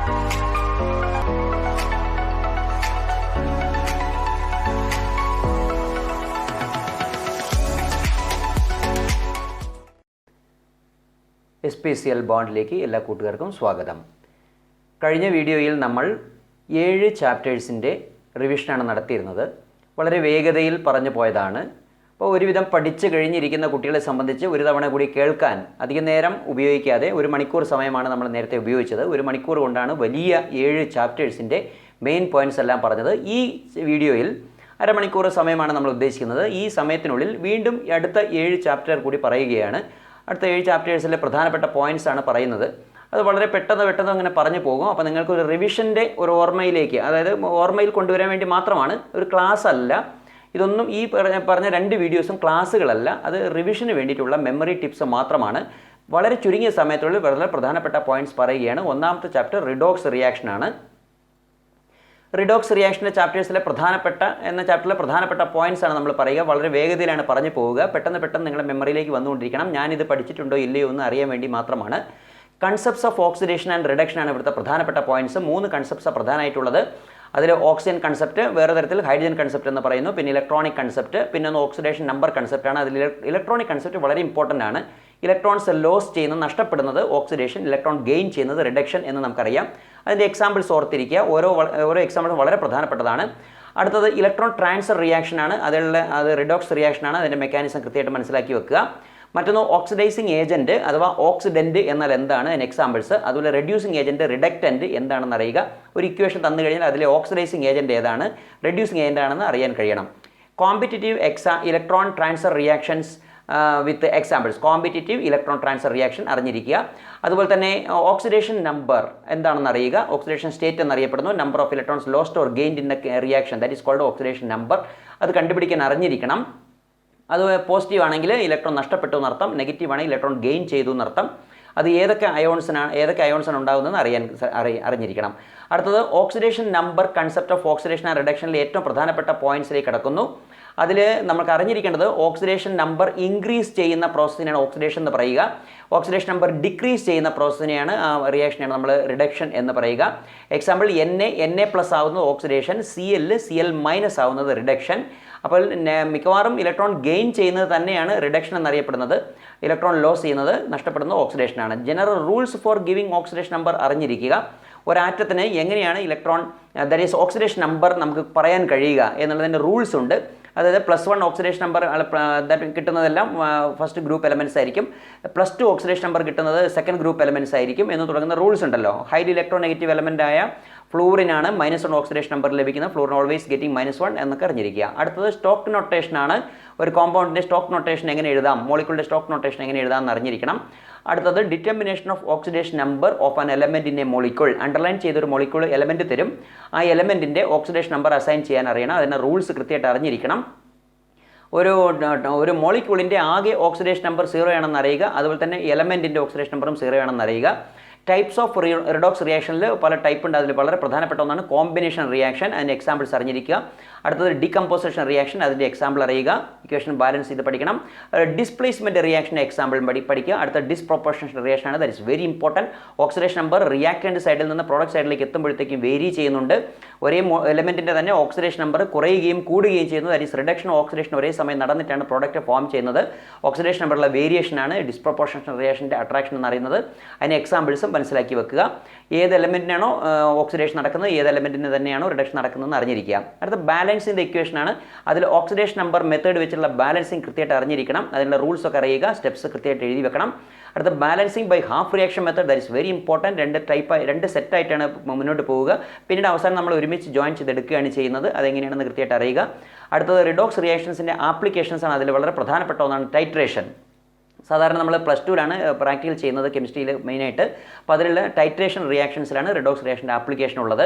SPCL ബോണ്ടിലേക്ക് എല്ലാ കൂട്ടുകാർക്കും സ്വാഗതം. കഴിഞ്ഞ വീഡിയോയിൽ നമ്മൾ 7 ചാപ്റ്റേഴ്സിൻ്റെ റിവിഷനാണ് നടത്തിയിരുന്നത്. വളരെ വേഗതയിൽ പറഞ്ഞു പോയതാണ്. അപ്പോൾ ഒരുവിധം പഠിച്ചു കഴിഞ്ഞിരിക്കുന്ന കുട്ടികളെ സംബന്ധിച്ച് ഒരു തവണ കൂടി കേൾക്കാൻ അധികം നേരം ഉപയോഗിക്കാതെ 1 മണിക്കൂർ സമയമാണ് നമ്മൾ നേരത്തെ ഉപയോഗിച്ചത്. 1 മണിക്കൂർ കൊണ്ടാണ് വലിയ 7 ചാപ്റ്റേഴ്സിൻ്റെ മെയിൻ പോയിൻറ്റ്സ് എല്ലാം പറഞ്ഞത്. ഈ വീഡിയോയിൽ അരമണിക്കൂർ സമയമാണ് നമ്മൾ ഉദ്ദേശിക്കുന്നത്. ഈ സമയത്തിനുള്ളിൽ വീണ്ടും അടുത്ത 7 ചാപ്റ്റർ കൂടി പറയുകയാണ്. അടുത്ത 7 ചാപ്റ്റേഴ്സിലെ പ്രധാനപ്പെട്ട പോയിൻറ്റ്സ് ആണ് പറയുന്നത്. അത് വളരെ പെട്ടെന്ന് അങ്ങനെ പറഞ്ഞു പോകും. അപ്പോൾ നിങ്ങൾക്ക് ഒരു റിവിഷൻ്റെ ഒരു ഓർമ്മയിലേക്ക്, അതായത് ഓർമ്മയിൽ കൊണ്ടുവരാൻ വേണ്ടി മാത്രമാണ്, ഒരു ക്ലാസ് അല്ല ഇതൊന്നും. ഈ പറഞ്ഞ 2 വീഡിയോസും ക്ലാസ്സുകളല്ല, അത് റിവിഷന് വേണ്ടിയിട്ടുള്ള മെമ്മറി ടിപ്സ് മാത്രമാണ്. വളരെ ചുരുങ്ങിയ സമയത്തുള്ളിൽ വളരെ പ്രധാനപ്പെട്ട പോയിൻറ്റ്സ് പറയുകയാണ്. ഒന്നാമത്തെ ചാപ്റ്റർ റിഡോക്സ് റിയാക്ഷനാണ്. റിഡോക്സ് റിയാക്ഷൻ്റെ ചാപ്റ്റേഴ്സിലെ ചാപ്റ്ററിലെ പ്രധാനപ്പെട്ട പോയിൻറ്റ്സ് ആണ് നമ്മൾ പറയുക. വളരെ വേഗതയിലാണ് പറഞ്ഞു പോവുക. പെട്ടെന്ന് നിങ്ങളുടെ മെമ്മറിയിലേക്ക് വന്നുകൊണ്ടിരിക്കണം. ഞാനിത് പഠിച്ചിട്ടുണ്ടോ ഇല്ലയോ എന്ന് അറിയാൻ വേണ്ടി മാത്രമാണ്. Concepts of oxidation and reduction ആണ് ഇവിടുത്തെ പ്രധാനപ്പെട്ട പോയിൻറ്റ്സ്. 3 കൺസെപ്റ്റ്സ് പ്രധാനമായിട്ടുള്ളത്. അതിൽ ഓക്സിജൻ കൺസെപ്റ്റ്, വേറെ തരത്തിൽ ഹൈഡ്രജൻ കൺസെപ്റ്റ് എന്ന് പറയുന്നു, പിന്നെ ഇലക്ട്രോണിക് കൺസെപ്റ്റ്, പിന്നെ ഒന്ന് ഓക്സിഡേഷൻ നമ്പർ കൺസെപ്റ്റാണ്. അതിൽ ഇലക്ട്രോണിക് കൺസെപ്റ്റ് വളരെ ഇമ്പോർട്ടൻ്റ് ആണ്. ഇലക്ട്രോൺസ് ലോസ് ചെയ്യുന്നത്, നഷ്ടപ്പെടുന്നത് ഓക്സിഡേഷൻ, ഇലക്ട്രോൺ ഗെയിൻ ചെയ്യുന്നത് റിഡക്ഷൻ എന്ന് നമുക്കറിയാം. അതിൻ്റെ എക്സാമ്പിൾസ് ഓർത്തിരിക്കുക. ഓരോ എക്സാമ്പിളും വളരെ പ്രധാനപ്പെട്ടതാണ്. അടുത്തത് ഇലക്ട്രോൺ ട്രാൻസ്ഫർ റിയാക്ഷൻ ആണ്. അത് റിഡോക്സ് റിയാക്ഷനാണ്. അതിൻ്റെ മെക്കാനിസം കൃത്യമായിട്ട് മനസ്സിലാക്കി വെക്കുക. മറ്റൊന്ന് ഓക്സിഡൈസിങ് ഏജൻറ്റ് അഥവാ ഓക്സിഡൻറ്റ് എന്നാൽ എന്താണ്, അതിന് എക്സാമ്പിൾസ്. അതുപോലെ റെഡ്യൂസിങ് ഏജൻറ്റ്, റിഡക്റ്റൻറ്റ് എന്താണെന്ന് അറിയുക. ഒരു ഇക്വേഷൻ തന്നു കഴിഞ്ഞാൽ അതിലെ ഓക്സിഡൈസിങ് ഏജൻറ്റ് ഏതാണ്, റെഡ്യൂസിങ് ഏജൻറ്റ് ആണെന്ന് അറിയാൻ കഴിയണം. Competitive electron transfer reactions with examples. Competitive electron transfer reaction അറിഞ്ഞിരിക്കുക. അതുപോലെ തന്നെ ഓക്സിഡേഷൻ നമ്പർ എന്താണെന്ന് അറിയുക. ഓക്സിഡേഷൻ സ്റ്റേറ്റ് എന്നറിയപ്പെടുന്നു. Number of electrons lost or gained in the reaction, that is called oxidation number. അത് കണ്ടുപിടിക്കാൻ അറിഞ്ഞിരിക്കണം. അത് പോസിറ്റീവ് ആണെങ്കിൽ ഇലക്ട്രോൺ നഷ്ടപ്പെട്ടു എന്നർത്ഥം, നെഗറ്റീവ് ആണെങ്കിൽ ഇലക്ട്രോൺ ഗെയിൻ ചെയ്തു എന്നർത്ഥം. അത് ഏതൊക്കെ അയോൺസാണ് ഉണ്ടാകുന്നതെന്ന് അറിഞ്ഞിരിക്കണം. അടുത്തത് oxidation number concept of oxidation and റിഡക്ഷനിൽ ഏറ്റവും പ്രധാനപ്പെട്ട പോയിൻറ്റ്സിലേക്ക് കടക്കുന്നു. അതിൽ നമുക്ക് അറിഞ്ഞിരിക്കേണ്ടത് ഓക്സിഡേഷൻ നമ്പർ ഇൻക്രീസ് ചെയ്യുന്ന പ്രോസസ്സിനെയാണ് ഓക്സിഡേഷൻ എന്ന് പറയുക. ഓക്സിഡേഷൻ നമ്പർ ഡിക്രീസ് ചെയ്യുന്ന പ്രോസസ്സിനെയാണ്, റിയാക്ഷനെയാണ് നമ്മൾ റിഡക്ഷൻ എന്ന് പറയുക. എക്സാമ്പിൾ Na പ്ലസ് ആവുന്നത് ഓക്സിഡേഷൻ, Cl മൈനസ് ആവുന്നത് റിഡക്ഷൻ. അപ്പോൾ മിക്കവാറും ഇലക്ട്രോൺ ഗെയിൻ ചെയ്യുന്നത് തന്നെയാണ് റിഡക്ഷൻ എന്നറിയപ്പെടുന്നത്. ഇലക്ട്രോൺ ലോസ് ചെയ്യുന്നത്, നഷ്ടപ്പെടുന്നത് ഓക്സിഡേഷനാണ്. General rules for giving oxidation number അറിഞ്ഞിരിക്കുക. ഒരാറ്റത്തിന് എങ്ങനെയാണ് electron, that is oxidation number നമുക്ക് പറയാൻ കഴിയുക എന്നുള്ളതിൻ്റെ റൂൾസ് ഉണ്ട്. അതായത് +1 ഓക്സിഡേഷൻ നമ്പർ കിട്ടുന്നതെല്ലാം ഫസ്റ്റ് ഗ്രൂപ്പ് എലമെൻറ്റ്സ് ആയിരിക്കും. +2 ഓക്സിഡേഷൻ നമ്പർ കിട്ടുന്നത് സെക്കൻഡ് ഗ്രൂപ്പ് എലമെൻറ്റ്സ് ആയിരിക്കും എന്ന് തുടങ്ങുന്ന റൂൾസ് ഉണ്ടല്ലോ. ഹൈലി ഇലക്ട്രോ നെഗറ്റീവ് എലമെൻ്റായ ഫ്ലൂറിനാണ് -1 ഓക്സിഡേഷൻ നമ്പർ ലഭിക്കുന്നത്. ഫ്ലൂറിൻ ഓൾവേസ് ഗെറ്റിംഗ് -1 എന്നൊക്കെ അറിഞ്ഞിരിക്കുക. അടുത്തത് സ്റ്റോക്ക് നൊട്ടേഷനാണ്. ഒരു കോമ്പൗണ്ടിൻ്റെ സ്റ്റോക്ക് നൊട്ടേഷൻ എങ്ങനെ എഴുതാം, മോളിക്യൂളിൻ്റെ സ്റ്റോക്ക് നൊട്ടേഷൻ എങ്ങനെ എഴുതാം എന്ന് അറിഞ്ഞിരിക്കണം. അടുത്തത് determination of oxidation number of an element in A molecule. Underline ചെയ്തൊരു മോളിക്യൂൾ എലമെൻറ്റ് തരും. ആ എലമെൻറ്റിൻ്റെ ഓക്സിഡേഷൻ നമ്പർ അസൈൻ ചെയ്യാൻ അറിയണം. അതിൻ്റെ റൂൾസ് കൃത്യമായിട്ട് അറിഞ്ഞിരിക്കണം. ഒരു മോളിക്യൂളിൻ്റെ ആകെ ഓക്സിഡേഷൻ നമ്പർ 0 ആണെന്ന് അറിയുക. അതുപോലെ തന്നെ എലമെൻറ്റിൻ്റെ ഓക്സിഡേഷൻ നമ്പറും 0 ആണെന്ന് അറിയുക. ടൈപ്സ് ഓഫ് റിഡോക്സ് റിയാക്ഷനിൽ പല ടൈപ്പ് ഉണ്ട്. അതിൽ വളരെ പ്രധാനപ്പെട്ട ഒന്നാണ് കോമ്പിനേഷൻ റിയാക്ഷൻ. അതിൻ്റെ എക്സാമ്പിൾസ് അറിഞ്ഞിരിക്കുക. അടുത്തത് ഡീകമ്പോസിഷൻ റിയാക്ഷൻ, അതിൻ്റെ എക്സാമ്പിൾ അറിയുക. ഇക്വേഷൻ ബാലൻസ് ചെയ്ത് പഠിക്കണം. ഡിസ്പ്ലേസ്മെൻറ്റ് റിയാക്ഷൻ്റെ എക്സാമ്പിൾ പഠിക്കുക. അടുത്ത ഡിസ്പ്രൊപ്പോർഷണൽ റിയാക്ഷൻ ആണ്. That is very important. Oxidation number reactant സൈഡിൽ നിന്ന് പ്രോഡക്റ്റ് സൈഡിലേക്ക് എത്തുമ്പോഴത്തേക്കും വേരി ചെയ്യുന്നുണ്ട്. ഒരേ എലമെൻറ്റിൻ്റെ തന്നെ ഓക്സിഡേഷൻ നമ്പർ കുറയുകയും കൂടുകയും ചെയ്യുന്നത്. ദാറ്റ് ഇസ് റിഡക്ഷൻ ഓക്സിഡേഷൻ ഒരേ സമയം നടന്നിട്ടാണ് പ്രോഡക്റ്റ് ഫോം ചെയ്യുന്നത്. ഓക്സിഡേഷൻ നമ്പറിലെ വേരിയേഷനാണ് ഡിസ്പ്രൊപ്പോർഷണൽ റിയാക്ഷൻ്റെ അട്രാക്ഷൻ എന്നറിയുന്നത്. അതിന് എക്സാമ്പിൾസും മനസ്സിലാക്കി വെക്കുക. ഏത് എലമെൻറ്റിനാണോ ഓക്സിഡേഷൻ നടക്കുന്നത്, ഏത് എലമെൻറ്റിന് തന്നെയാണോ റിഡക്ഷൻ നടക്കുന്നതെന്ന് അറിഞ്ഞിരിക്കുക. അടുത്ത ബാലൻസിൻ്റെ ഇക്വേഷനാണ്. അതിൽ ഓക്സിഡേഷൻ നമ്പർ മെത്തേഡ് വെച്ചുള്ള ബാലൻസിങ് കൃത്യമായിട്ട് അറിഞ്ഞിരിക്കണം. അതിൻ്റെ റൂൾസ് ഒക്കെ അറിയുക. സ്റ്റെപ്സ് കൃത്യമായിട്ട് എഴുതി വെക്കണം. അടുത്ത balancing by half reaction method, that is very important. 2 സെറ്റായിട്ടാണ് മുന്നോട്ട് പോവുക. പിന്നീട് അവസാനം നമ്മൾ ഒരുമിച്ച് ജോയിൻ ചെയ്തെടുക്കുകയാണ് ചെയ്യുന്നത്. അതെങ്ങനെയാണെന്ന് കൃത്യമായിട്ട് അറിയുക. അടുത്തത് റിഡോക്സ് റിയാക്ഷൻസിൻ്റെ ആപ്ലിക്കേഷൻസ് ആണ്. അതിൽ വളരെ പ്രധാനപ്പെട്ട ഒന്നാണ് ടൈട്രേഷൻ. സാധാരണ നമ്മൾ +2ലാണ് പ്രാക്ടിക്കൽ ചെയ്യുന്നത് കെമിസ്ട്രിയിൽ മെയിനായിട്ട്. അപ്പോൾ അതിലുള്ള ടൈട്രേഷൻ റിയാക്ഷൻസിലാണ് റിഡോക്സ് റിയാക്ഷൻ്റെ ആപ്ലിക്കേഷൻ ഉള്ളത്.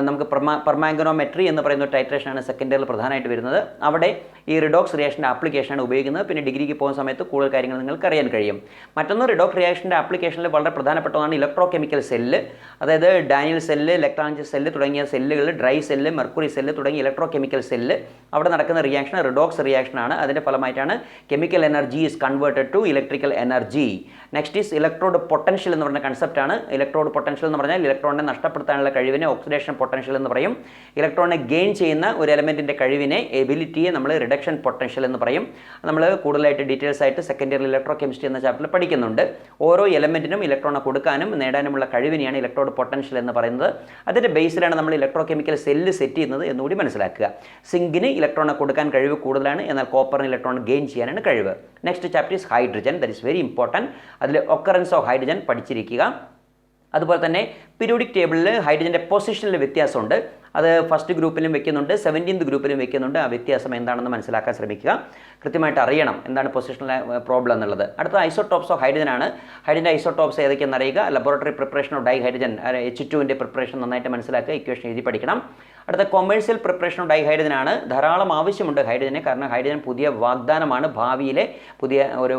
നമുക്ക് പെർമാംഗനോമെട്രി എന്ന് പറയുന്ന ടൈട്രേഷനാണ് സെക്കൻഡ് ഇയറിൽ പ്രധാനമായിട്ട് വരുന്നത്. അവിടെ ഈ റിഡോക്സ് റിയാക്ഷൻ്റെ ആപ്ലിക്കേഷനാണ് ഉപയോഗിക്കുന്നത്. പിന്നെ ഡിഗ്രിക്ക് പോകുന്ന സമയത്ത് കൂടുതൽ കാര്യങ്ങൾ നിങ്ങൾക്ക് അറിയാൻ കഴിയും. മറ്റൊന്ന് റിഡോക്സ് റിയാക്ഷൻ്റെ ആപ്ലിക്കേഷനിൽ വളരെ പ്രധാനപ്പെട്ട ഒന്നാണ് ഇലക്ട്രോ കെമിക്കൽ സെല്ല്. അതായത് ഡാനിയൽ സെല്ല്, ലെക്ട്രാഞ്ച് സെല്ല് തുടങ്ങിയ സെല്ലുകൾ, ഡ്രൈ സെല്ല്, മെർക്കുറി സെല്ല് തുടങ്ങിയ ഇലക്ട്രോ കെമിക്കൽ സെല്ല് അവിടെ നടക്കുന്ന റിയാക്ഷൻ റിഡോക്സ് റിയാക്ഷനാണ്. അതിൻ്റെ ഫലമായിട്ടാണ് chemical energy is converted to electrical energy. Next is electrode potential എന്ന് പറഞ്ഞ കൺസെപ്റ്റാണ്. ഇലക്ട്രോഡ് പൊട്ടൻഷ്യൽ എന്ന് പറഞ്ഞാൽ ഇലക്ട്രോണിനെ നഷ്ടപ്പെടുത്താനുള്ള കഴിവിനെ ഓക്സിഡേഷൻ പൊട്ടൻഷ്യൽ എന്ന് പറയും. ഇലക്ട്രോണിനെ ഗെയിൻ ചെയ്യുന്ന ഒരു എലമെൻറ്റിൻ്റെ കഴിവിനെ എബിലിറ്റിയെ നമ്മൾ റിഡക്ഷൻ പൊട്ടൻഷ്യൽ എന്ന് പറയും. നമ്മൾ കൂടുതലായിട്ട് ഡീറ്റെയിൽസ് ആയിട്ട് സെക്കൻഡ് ഇയർ ഇലക്ട്രോ കെമിസ്ട്രി എന്ന ചാപ്റ്ററിൽ പഠിക്കുന്നുണ്ട്. ഓരോ എലമെൻറ്റിനും ഇലക്ട്രോണെ കൊടുക്കാനും നേടാനുമുള്ള കഴിവിനെയാണ് ഇലക്ട്രോഡ് പൊട്ടൻഷ്യൽ എന്ന് പറയുന്നത്. അതിൻ്റെ ബേസിലാണ് നമ്മൾ ഇലക്ട്രോ കെമിക്കൽ സെല്ല് സെറ്റ് ചെയ്യുന്നത് എന്നുകൂടി മനസ്സിലാക്കുക. സിങ്കിന് ഇലക്ട്രോണെ കൊടുക്കാൻ കഴിവ് കൂടുതലാണ്, എന്നാൽ കോപ്പറിന് ഇലക്ട്രോൺ ഗെയിൻ ചെയ്യാനാണ് കഴിവ്. Next chapter is hydrogen. That is very important. അതിൽ ഒക്കറൻസ് ഓഫ് ഹൈഡ്രജൻ പഠിച്ചിരിക്കുക. അതുപോലെ തന്നെ പീരിയോഡിക് ടേബിളിൽ ഹൈഡ്രജൻ്റെ പൊസിഷനിൽ വ്യത്യാസമുണ്ട്. അത് ഫസ്റ്റ് ഗ്രൂപ്പിലും വെക്കുന്നുണ്ട്, 17th ഗ്രൂപ്പിലും വെക്കുന്നുണ്ട്. ആ വ്യത്യാസം എന്താണെന്ന് മനസ്സിലാക്കാൻ ശ്രമിക്കുക. കൃത്യമായിട്ട് അറിയണം എന്താണ് പൊസിഷനിലെ പ്രോബ്ലം എന്നുള്ളത്. അടുത്ത ഐസോടോപ്സ് ഓഫ് ഹൈഡ്രജൻ ആണ്. ഹൈഡ്രജൻ്റെ ഐസോടോപ്സ് ഏതൊക്കെയെന്ന് അറിയുക. ലബോറട്ടറി പ്രിപ്പറേഷൻ ഓഫ് ഡൈഹൈഡ്രജൻ H2ൻ്റെ പ്രിപ്പറേഷൻ നന്നായിട്ട് മനസ്സിലാക്കുക, ഇക്വേഷൻ എഴുതി പഠിക്കണം. അടുത്ത കൊമേഴ്സ്യൽ പ്രിപ്പറേഷൻ ഓഫ് ഡൈഹൈഡ്രജൻ ആണ്. ധാരാളം ആവശ്യമുണ്ട് ഹൈഡ്രജന്, കാരണം ഹൈഡ്രജൻ പുതിയ വാഗ്ദാനമാണ്, ഭാവിയിലെ പുതിയ ഒരു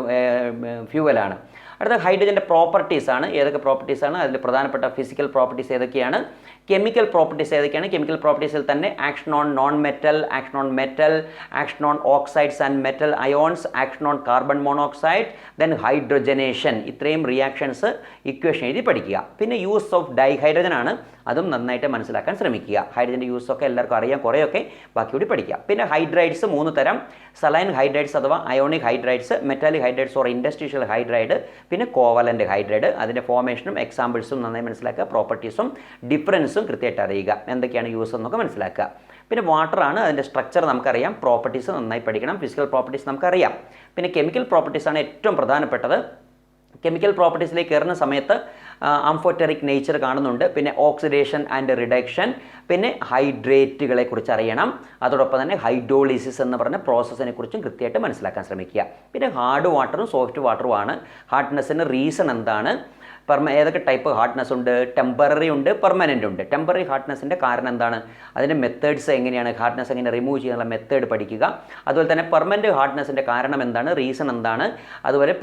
ഫ്യൂവലാണ്. അടുത്ത ഹൈഡ്രജൻ്റെ പ്രോപ്പർട്ടീസാണ്. ഏതൊക്കെ പ്രോപ്പർട്ടീസാണ്? അതിൽ പ്രധാനപ്പെട്ട ഫിസിക്കൽ പ്രോപ്പർട്ടീസ് ഏതൊക്കെയാണ്, കെമിക്കൽ പ്രോപ്പർട്ടീസ് ഏതൊക്കെയാണ്? കെമിക്കൽ പ്രോപ്പർട്ടീസിൽ തന്നെ action on non metal, action on metal, action on oxides and metal ions, action on carbon monoxide, then hydrogenation. ഇത്രയും റിയാക്ഷൻസ് ഇക്വേഷൻ എഴുതി പഠിക്കുക. പിന്നെ യൂസ് ഓഫ് ഡൈഹൈഡ്രജൻ ആണ്, അതും നന്നായിട്ട് മനസ്സിലാക്കാൻ ശ്രമിക്കുക. ഹൈഡ്രജൻ്റെ യൂസൊക്കെ എല്ലാവർക്കും അറിയാം, കുറേയൊക്കെ ബാക്കി കൂടി പഠിക്കുക. പിന്നെ ഹൈഡ്രൈഡ്സ് 3 തരം: സലൈൻ ഹൈഡ്രൈഡ്സ് അഥവാ ionic hydrides, metallic hydrides or industrial hydride, പിന്നെ കോവലൻ്റ് ഹൈഡ്രൈഡ്. അതിൻ്റെ ഫോർമേഷനും എക്സാമ്പിൾസും നന്നായി മനസ്സിലാക്കുക, പ്രോപ്പർട്ടീസും ഡിഫറൻസും കൃത്യമായിട്ട് അറിയുക, എന്തൊക്കെയാണ് യൂസ് എന്നൊക്കെ മനസ്സിലാക്കുക. പിന്നെ വാട്ടറാണ്, അതിൻ്റെ സ്ട്രക്ചർ നമുക്കറിയാം, പ്രോപ്പർട്ടീസ് നന്നായി പഠിക്കണം, ഫിസിക്കൽ പ്രോപ്പർട്ടീസ് നമുക്കറിയാം. പിന്നെ കെമിക്കൽ പ്രോപ്പർട്ടീസാണ് ഏറ്റവും പ്രധാനപ്പെട്ടത്. കെമിക്കൽ പ്രോപ്പർട്ടീസിലേക്ക് കയറുന്ന സമയത്ത് ആംഫോറ്ററിക് നേച്ചർ കാണുന്നുണ്ട്, പിന്നെ ഓക്സിഡേഷൻ ആൻഡ് റിഡക്ഷൻ, പിന്നെ ഹൈഡ്രേറ്റുകളെ കുറിച്ച് അറിയണം. അതോടൊപ്പം തന്നെ ഹൈഡ്രോളിസിസ് എന്ന് പറഞ്ഞ പ്രോസസ്സിനെ കുറിച്ചും കൃത്യമായിട്ട് മനസ്സിലാക്കാൻ ശ്രമിക്കുക. പിന്നെ ഹാർഡ് വാട്ടറും സോഫ്റ്റ് വാട്ടറുമാണ്. ഹാർഡ്നെസ്സിന് റീസൺ എന്താണ്, ഏതൊക്കെ ടൈപ്പ് ഹാർഡ്നെസ് ഉണ്ട്, ടെമ്പററി ഉണ്ട്, പെർമനൻ്റ് ഉണ്ട്. ടെമ്പററി ഹാർഡ്നെസ്സിൻ്റെ കാരണം എന്താണ്, അതിൻ്റെ മെത്തേഡ്സ് എങ്ങനെയാണ്, ഹാർഡ്നെസ് എങ്ങനെ റിമൂവ് ചെയ്യാനുള്ള മെത്തേഡ് പഠിക്കുക. അതുപോലെ തന്നെ പെർമനൻ്റ് ഹാർഡ്നെസ്സിൻ്റെ കാരണം എന്താണ്, റീസൺ എന്താണ്, അതുപോലെ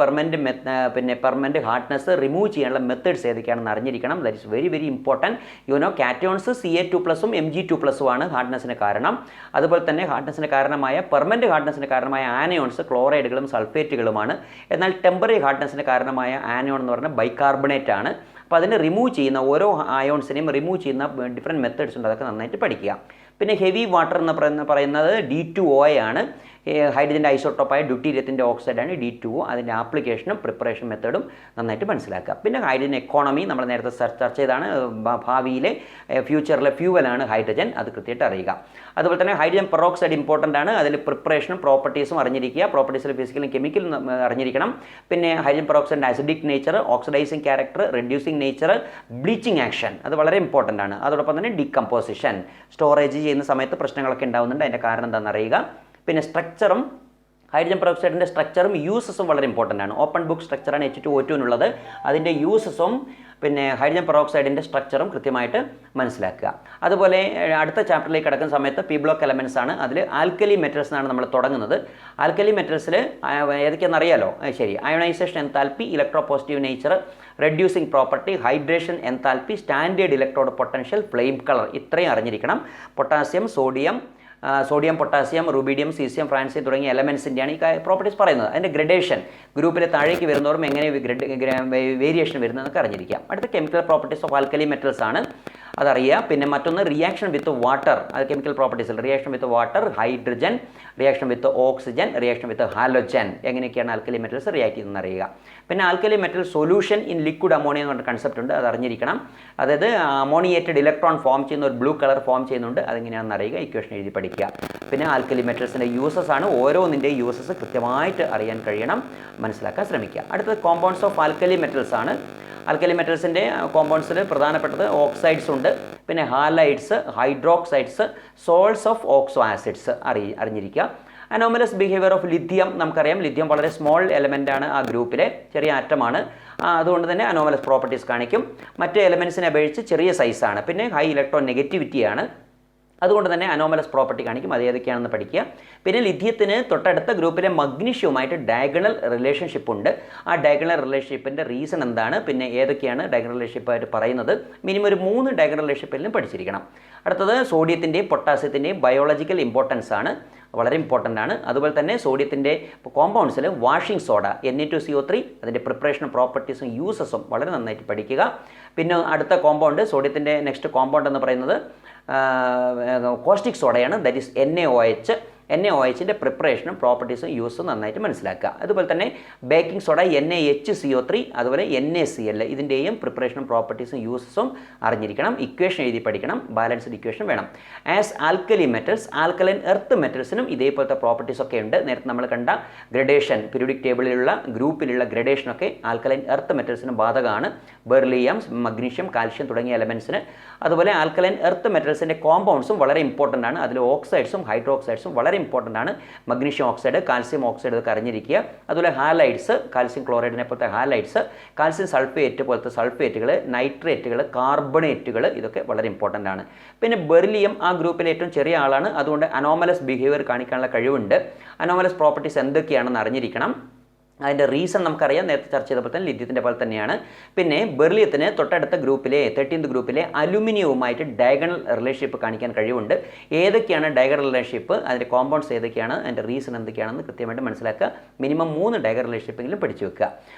പെർമനൻ്റ് ഹാർഡ്നെസ് റിമൂവ് ചെയ്യാനുള്ള മെത്തേഡ്സ് ഏതൊക്കെയാണെന്ന് അറിഞ്ഞിരിക്കണം. That is very very important. Cations Ca2+ Mg2+ ആണ് ഹാർഡ്നെസ്സിന് കാരണം. അതുപോലെ തന്നെ ഹാർഡ്നെസ്സിന് കാരണമായ പെർമനൻ്റ് ഹാർഡ്നെസ്സിന് കാരണമായ ആനയോൺസ് ക്ലോറൈഡുകളും സൾഫേറ്റുകളുമാണ്. എന്നാൽ ടെമ്പററി ഹാർഡ്നെസ്സിന് കാരണമായ ആനയോൺ എന്ന് പറഞ്ഞാൽ ബൈകാർബണേറ്റ് ആണ്. അപ്പോൾ അതിനെ റിമൂവ് ചെയ്യുന്ന ഓരോ അയോൺസിനെയും റിമൂവ് ചെയ്യുന്ന ഡിഫറെൻറ്റ് മെത്തേഡ്സ് ഉണ്ട്, അതൊക്കെ നന്നായിട്ട് പഠിക്കുക. പിന്നെ ഹെവി വാട്ടർ എന്ന് പറയുന്നത് D2O ആണ്. ഹൈഡ്രജൻ്റെ ഐസോട്ടോപ്പായ ഡ്യൂട്ടീരിയത്തിൻ്റെ ഓക്സൈഡാണ് D2O. അതിൻ്റെ ആപ്ലിക്കേഷനും പ്രിപ്പറേഷൻ മെത്തേഡും നന്നായിട്ട് മനസ്സിലാക്കുക. പിന്നെ ഹൈഡ്രജൻ എക്കോണമി നമ്മൾ നേരത്തെ ചർച്ച ചെയ്താണ്. ഭാവിയിലെ ഫ്യൂച്ചറിലെ ഫ്യൂവലാണ് ഹൈഡ്രജൻ, അത് കൃത്യമായിട്ട് അറിയുക. അതുപോലെ തന്നെ ഹൈഡ്രജൻ പെറോക്സൈഡ് ഇമ്പോർട്ടൻ്റ് ആണ്. അതിൽ പ്രിപ്പറേഷനും പ്രോപ്പർട്ടീസും അറിഞ്ഞിരിക്കുക, പ്രോപ്പർട്ടീസിൽ ഫിസിക്കലും കെമിക്കലും അറിഞ്ഞിരിക്കണം. പിന്നെ ഹൈഡ്രജൻ പെറോക്സൈഡിൻ്റെ acidic nature, oxidising character, reducing nature, bleaching action, അത് വളരെ ഇമ്പോർട്ടൻ്റ് ആണ്. അതോടൊപ്പം തന്നെ ഡീകമ്പോസിഷൻ, സ്റ്റോറേജ് ചെയ്യുന്ന സമയത്ത് പ്രശ്നങ്ങളൊക്കെ ഉണ്ടാകുന്നുണ്ട്, അതിൻ്റെ കാരണം എന്താണെന്ന് അറിയുക. പിന്നെ സ്ട്രക്ചറും ഹൈഡ്രജൻ പെറോക്സൈഡിൻ്റെ സ്ട്രക്ചറും യൂസസും വളരെ ഇമ്പോർട്ടൻ്റ് ആണ്. ഓപ്പൺ ബുക്ക് സ്ട്രക്ചറാണ് H2O2 അതിൻ്റെ യൂസസും പിന്നെ ഹൈഡ്രജൻ പെറോക്സൈഡിൻ്റെ സ്ട്രക്ചറും കൃത്യമായിട്ട് മനസ്സിലാക്കുക. അതുപോലെ അടുത്ത ചാപ്റ്ററിലേക്ക് കിടക്കുന്ന സമയത്ത് പി ബ്ലോക്ക് എലമെൻറ്റ്സ് ആണ്. അതിൽ ആൽക്കലി മെറ്റൽസ് എന്നാണ് നമ്മൾ തുടങ്ങുന്നത്. ആൽക്കലി മെറ്റൽസിൽ ഏതൊക്കെയാണെന്ന് അറിയാലോ? ശരി. Ionisation enthalpy, electro positive nature, reducing property, hydration enthalpy, standard electrode potential, flame colour, ഇത്രയും അറിഞ്ഞിരിക്കണം. Potassium, sodium, potassium, rubidium, caesium, francium തുടങ്ങിയ എലമെൻസിൻ്റെയാണ് ഈ പ്രോപ്പർട്ടീസ് പറയുന്നത്. അതിൻ്റെ ഗ്രഡേഷൻ, ഗ്രൂപ്പിലെ താഴേക്ക് വരുന്നവരും എങ്ങനെ വേരിയേഷൻ വരുന്നതെന്നൊക്കെ അറിഞ്ഞിരിക്കാം. അടുത്ത chemical properties of alkali metals ആണ്, അതറിയുക. പിന്നെ മറ്റൊന്ന് റിയാക്ഷൻ വിത്ത് വാട്ടർ, അത് കെമിക്കൽ പ്രോപ്പർട്ടീസിൽ reaction with water, hydrogen, reaction with oxygen, reaction with halogen, എങ്ങനെയൊക്കെയാണ് ആൽക്കലി മെറ്റൽസ് റിയാക്ട് ചെയ്യുന്നതെന്ന് അറിയുക. പിന്നെ alkali metal solution in liquid ammonia എന്ന് പറഞ്ഞ കൺസെപ്റ്റ് ഉണ്ട്, അത് അറിഞ്ഞിരിക്കണം. അതായത് അമോണിയേറ്റഡ് ഇലക്ട്രോൺ ഫോം ചെയ്യുന്ന ഒരു ബ്ലൂ കളർ ഫോം ചെയ്യുന്നുണ്ട്, അതെങ്ങനെയാണെന്ന് അറിയുക, ഇക്വേഷൻ എഴുതി പഠിക്കുക. പിന്നെ ആൽക്കലി മെറ്റൽസിൻ്റെ യൂസസ് ആണ്, ഓരോന്നിൻ്റെയും യൂസസ് കൃത്യമായിട്ട് അറിയാൻ കഴിയണം, മനസ്സിലാക്കാൻ ശ്രമിക്കുക. അടുത്തത് കോമ്പൗണ്ട്സ് ഓഫ് ആൽക്കലി മെറ്റൽസ് ആണ്. ആൽക്കലി മെറ്റൽസിൻ്റെ കോമ്പൗണ്ട്സിൽ പ്രധാനപ്പെട്ടത് ഓക്സൈഡ്സ് ഉണ്ട്, പിന്നെ halides, hydroxides, salts of oxo acids അറിഞ്ഞിരിക്കുക. അനോമലസ് ബിഹേവിയർ ഓഫ് ലിഥിയം നമുക്കറിയാം. ലിഥിയം വളരെ സ്മോൾ എലമെൻ്റ് ആണ്, ആ ഗ്രൂപ്പിലെ ചെറിയ ആറ്റമാണ്, അതുകൊണ്ട് തന്നെ അനോമലസ് പ്രോപ്പർട്ടീസ് കാണിക്കും. മറ്റ് എലമെൻസിനെ അപേക്ഷിച്ച് ചെറിയ സൈസാണ്. പിന്നെ ഹൈ ഇലക്ട്രോ നെഗറ്റിവിറ്റിയാണ്. അതുകൊണ്ട് തന്നെ അനോമലസ് പ്രോപ്പർട്ടി കാണിക്കും, അത് ഏതൊക്കെയാണെന്ന് പഠിക്കുക. പിന്നെ ലിഥിയത്തിന് തൊട്ടടുത്ത ഗ്രൂപ്പിലെ മഗ്നീഷ്യവുമായിട്ട് ഡയഗണൽ റിലേഷൻഷിപ്പ് ഉണ്ട്. ആ ഡയഗണൽ റിലേഷൻഷിപ്പിൻ്റെ റീസൺ എന്താണ്, പിന്നെ ഏതൊക്കെയാണ് ഡയഗണൽ റിലേഷൻഷിപ്പായിട്ട് പറയുന്നത്, മിനിമം ഒരു 3 ഡയഗണൽ റിലേഷൻഷിപ്പിലും പഠിച്ചിരിക്കണം. അടുത്തത് സോഡിയത്തിൻ്റെയും പൊട്ടാസ്യത്തിൻ്റെയും ബയോളജിക്കൽ ഇമ്പോർട്ടൻസ് ആണ്, വളരെ ഇമ്പോർട്ടൻ്റ് ആണ്. അതുപോലെ തന്നെ സോഡിയത്തിൻ്റെ കോമ്പൗണ്ട്സിൽ വാഷിംഗ് സോഡ NA2CO3 അതിൻ്റെ പ്രിപ്പറേഷനും പ്രോപ്പർട്ടീസും യൂസസും വളരെ നന്നായിട്ട് പഠിക്കുക. പിന്നെ അടുത്ത കോമ്പൗണ്ട് സോഡിയത്തിൻ്റെ നെക്സ്റ്റ് കോമ്പൗണ്ട് എന്ന് പറയുന്നത് കോസ്റ്റിക് സോഡയാണ്, ദാറ്റ് ഈസ് NaOH പ്രിപ്പറേഷനും പ്രോപ്പർട്ടീസും യൂസും നന്നായിട്ട് മനസ്സിലാക്കുക. അതുപോലെ തന്നെ ബേക്കിംഗ് സോഡ NaHCO3 അതുപോലെ NaCl ഇതിൻ്റെയും പ്രിപ്പറേഷനും പ്രോപ്പർട്ടീസും യൂസസും അറിഞ്ഞിരിക്കണം. ഇക്വേഷൻ എഴുതി പഠിക്കണം, ബാലൻസ്ഡ് ഇക്വേഷൻ വേണം. As alkali metals, alkaline earth മെറ്റൽസിനും ഇതേപോലത്തെ പ്രോപ്പർട്ടീസ് ഒക്കെ ഉണ്ട്. നേരത്തെ നമ്മൾ കണ്ട ഗ്രഡേഷൻ, പീരിയോഡിക് ടേബിളിലുള്ള ഗ്രൂപ്പിലുള്ള ഗ്രഡേഷനൊക്കെ ആൽക്കലൈൻ എർത്ത് മെറ്റൽസിന് ബാധകമാണ്. ബെർലിയം, മഗ്നീഷ്യം, കാൽഷ്യം തുടങ്ങിയ എലമെൻസിന്. അതുപോലെ ആൽക്കലൈൻ എർത്ത് മെറ്റൽസിൻ്റെ കോമ്പൗണ്ട്സും വളരെ ഇമ്പോർട്ടൻ്റ് ആണ്. അതിൽ ഓക്സൈഡ്സും ഹൈഡ്രോക്സൈഡ്സും വളരെ ഇമ്പോർട്ടൻ്റ് ആണ്. മഗ്നീഷ്യം ഓക്സൈഡ്, കാൽസ്യം ഓക്സൈഡ് ഇതൊക്കെ അറിഞ്ഞിരിക്കുക. അതുപോലെ ഹാലൈഡ്സ്, കാൽസ്യം ക്ലോറൈഡിനെ പോലത്തെ ഹാലൈഡ്സ്, കാൽസ്യം സൾഫേറ്റ് പോലത്തെ സൾഫേറ്റുകൾ, നൈട്രേറ്റുകൾ, കാർബണേറ്റുകൾ ഇതൊക്കെ വളരെ ഇമ്പോർട്ടൻ്റ് ആണ്. പിന്നെ ബെർലിയം ആ ഗ്രൂപ്പിലെ ഏറ്റവും ചെറിയ ആളാണ്, അതുകൊണ്ട് അനോമലസ് ബിഹേവിയർ കാണിക്കാനുള്ള കഴിവുണ്ട്. അനോമലസ് പ്രോപ്പർട്ടീസ് എന്തൊക്കെയാണെന്ന് അറിഞ്ഞിരിക്കണം. അതിൻ്റെ റീസൺ നമുക്കറിയാം, നേരത്തെ ചർച്ച ചെയ്തപ്പോൾ തന്നെ ലിഥിയത്തിൻ്റെ പോലെ തന്നെയാണ്. പിന്നെ ബെർലിയത്തിന് തൊട്ടടുത്ത ഗ്രൂപ്പിലെ 13th ഗ്രൂപ്പിലെ അലുമിനിയവുമായിട്ട് ഡയഗണൽ റിലേഷൻഷിപ്പ് കാണിക്കാൻ കഴിവുണ്ട്. ഏതൊക്കെയാണ് ഡയഗണൽ റിലേഷൻഷിപ്പ്, അതിൻ്റെ കോമ്പൗണ്ട്സ് ഏതൊക്കെയാണ്, അതിൻ്റെ റീസൺ എന്തൊക്കെയാണെന്ന് കൃത്യമായിട്ട് മനസ്സിലാക്കുക. മിനിമം 3 ഡയഗണൽ റിലേഷൻഷിപ്പെങ്കിലും പഠിച്ചു വെക്കുക.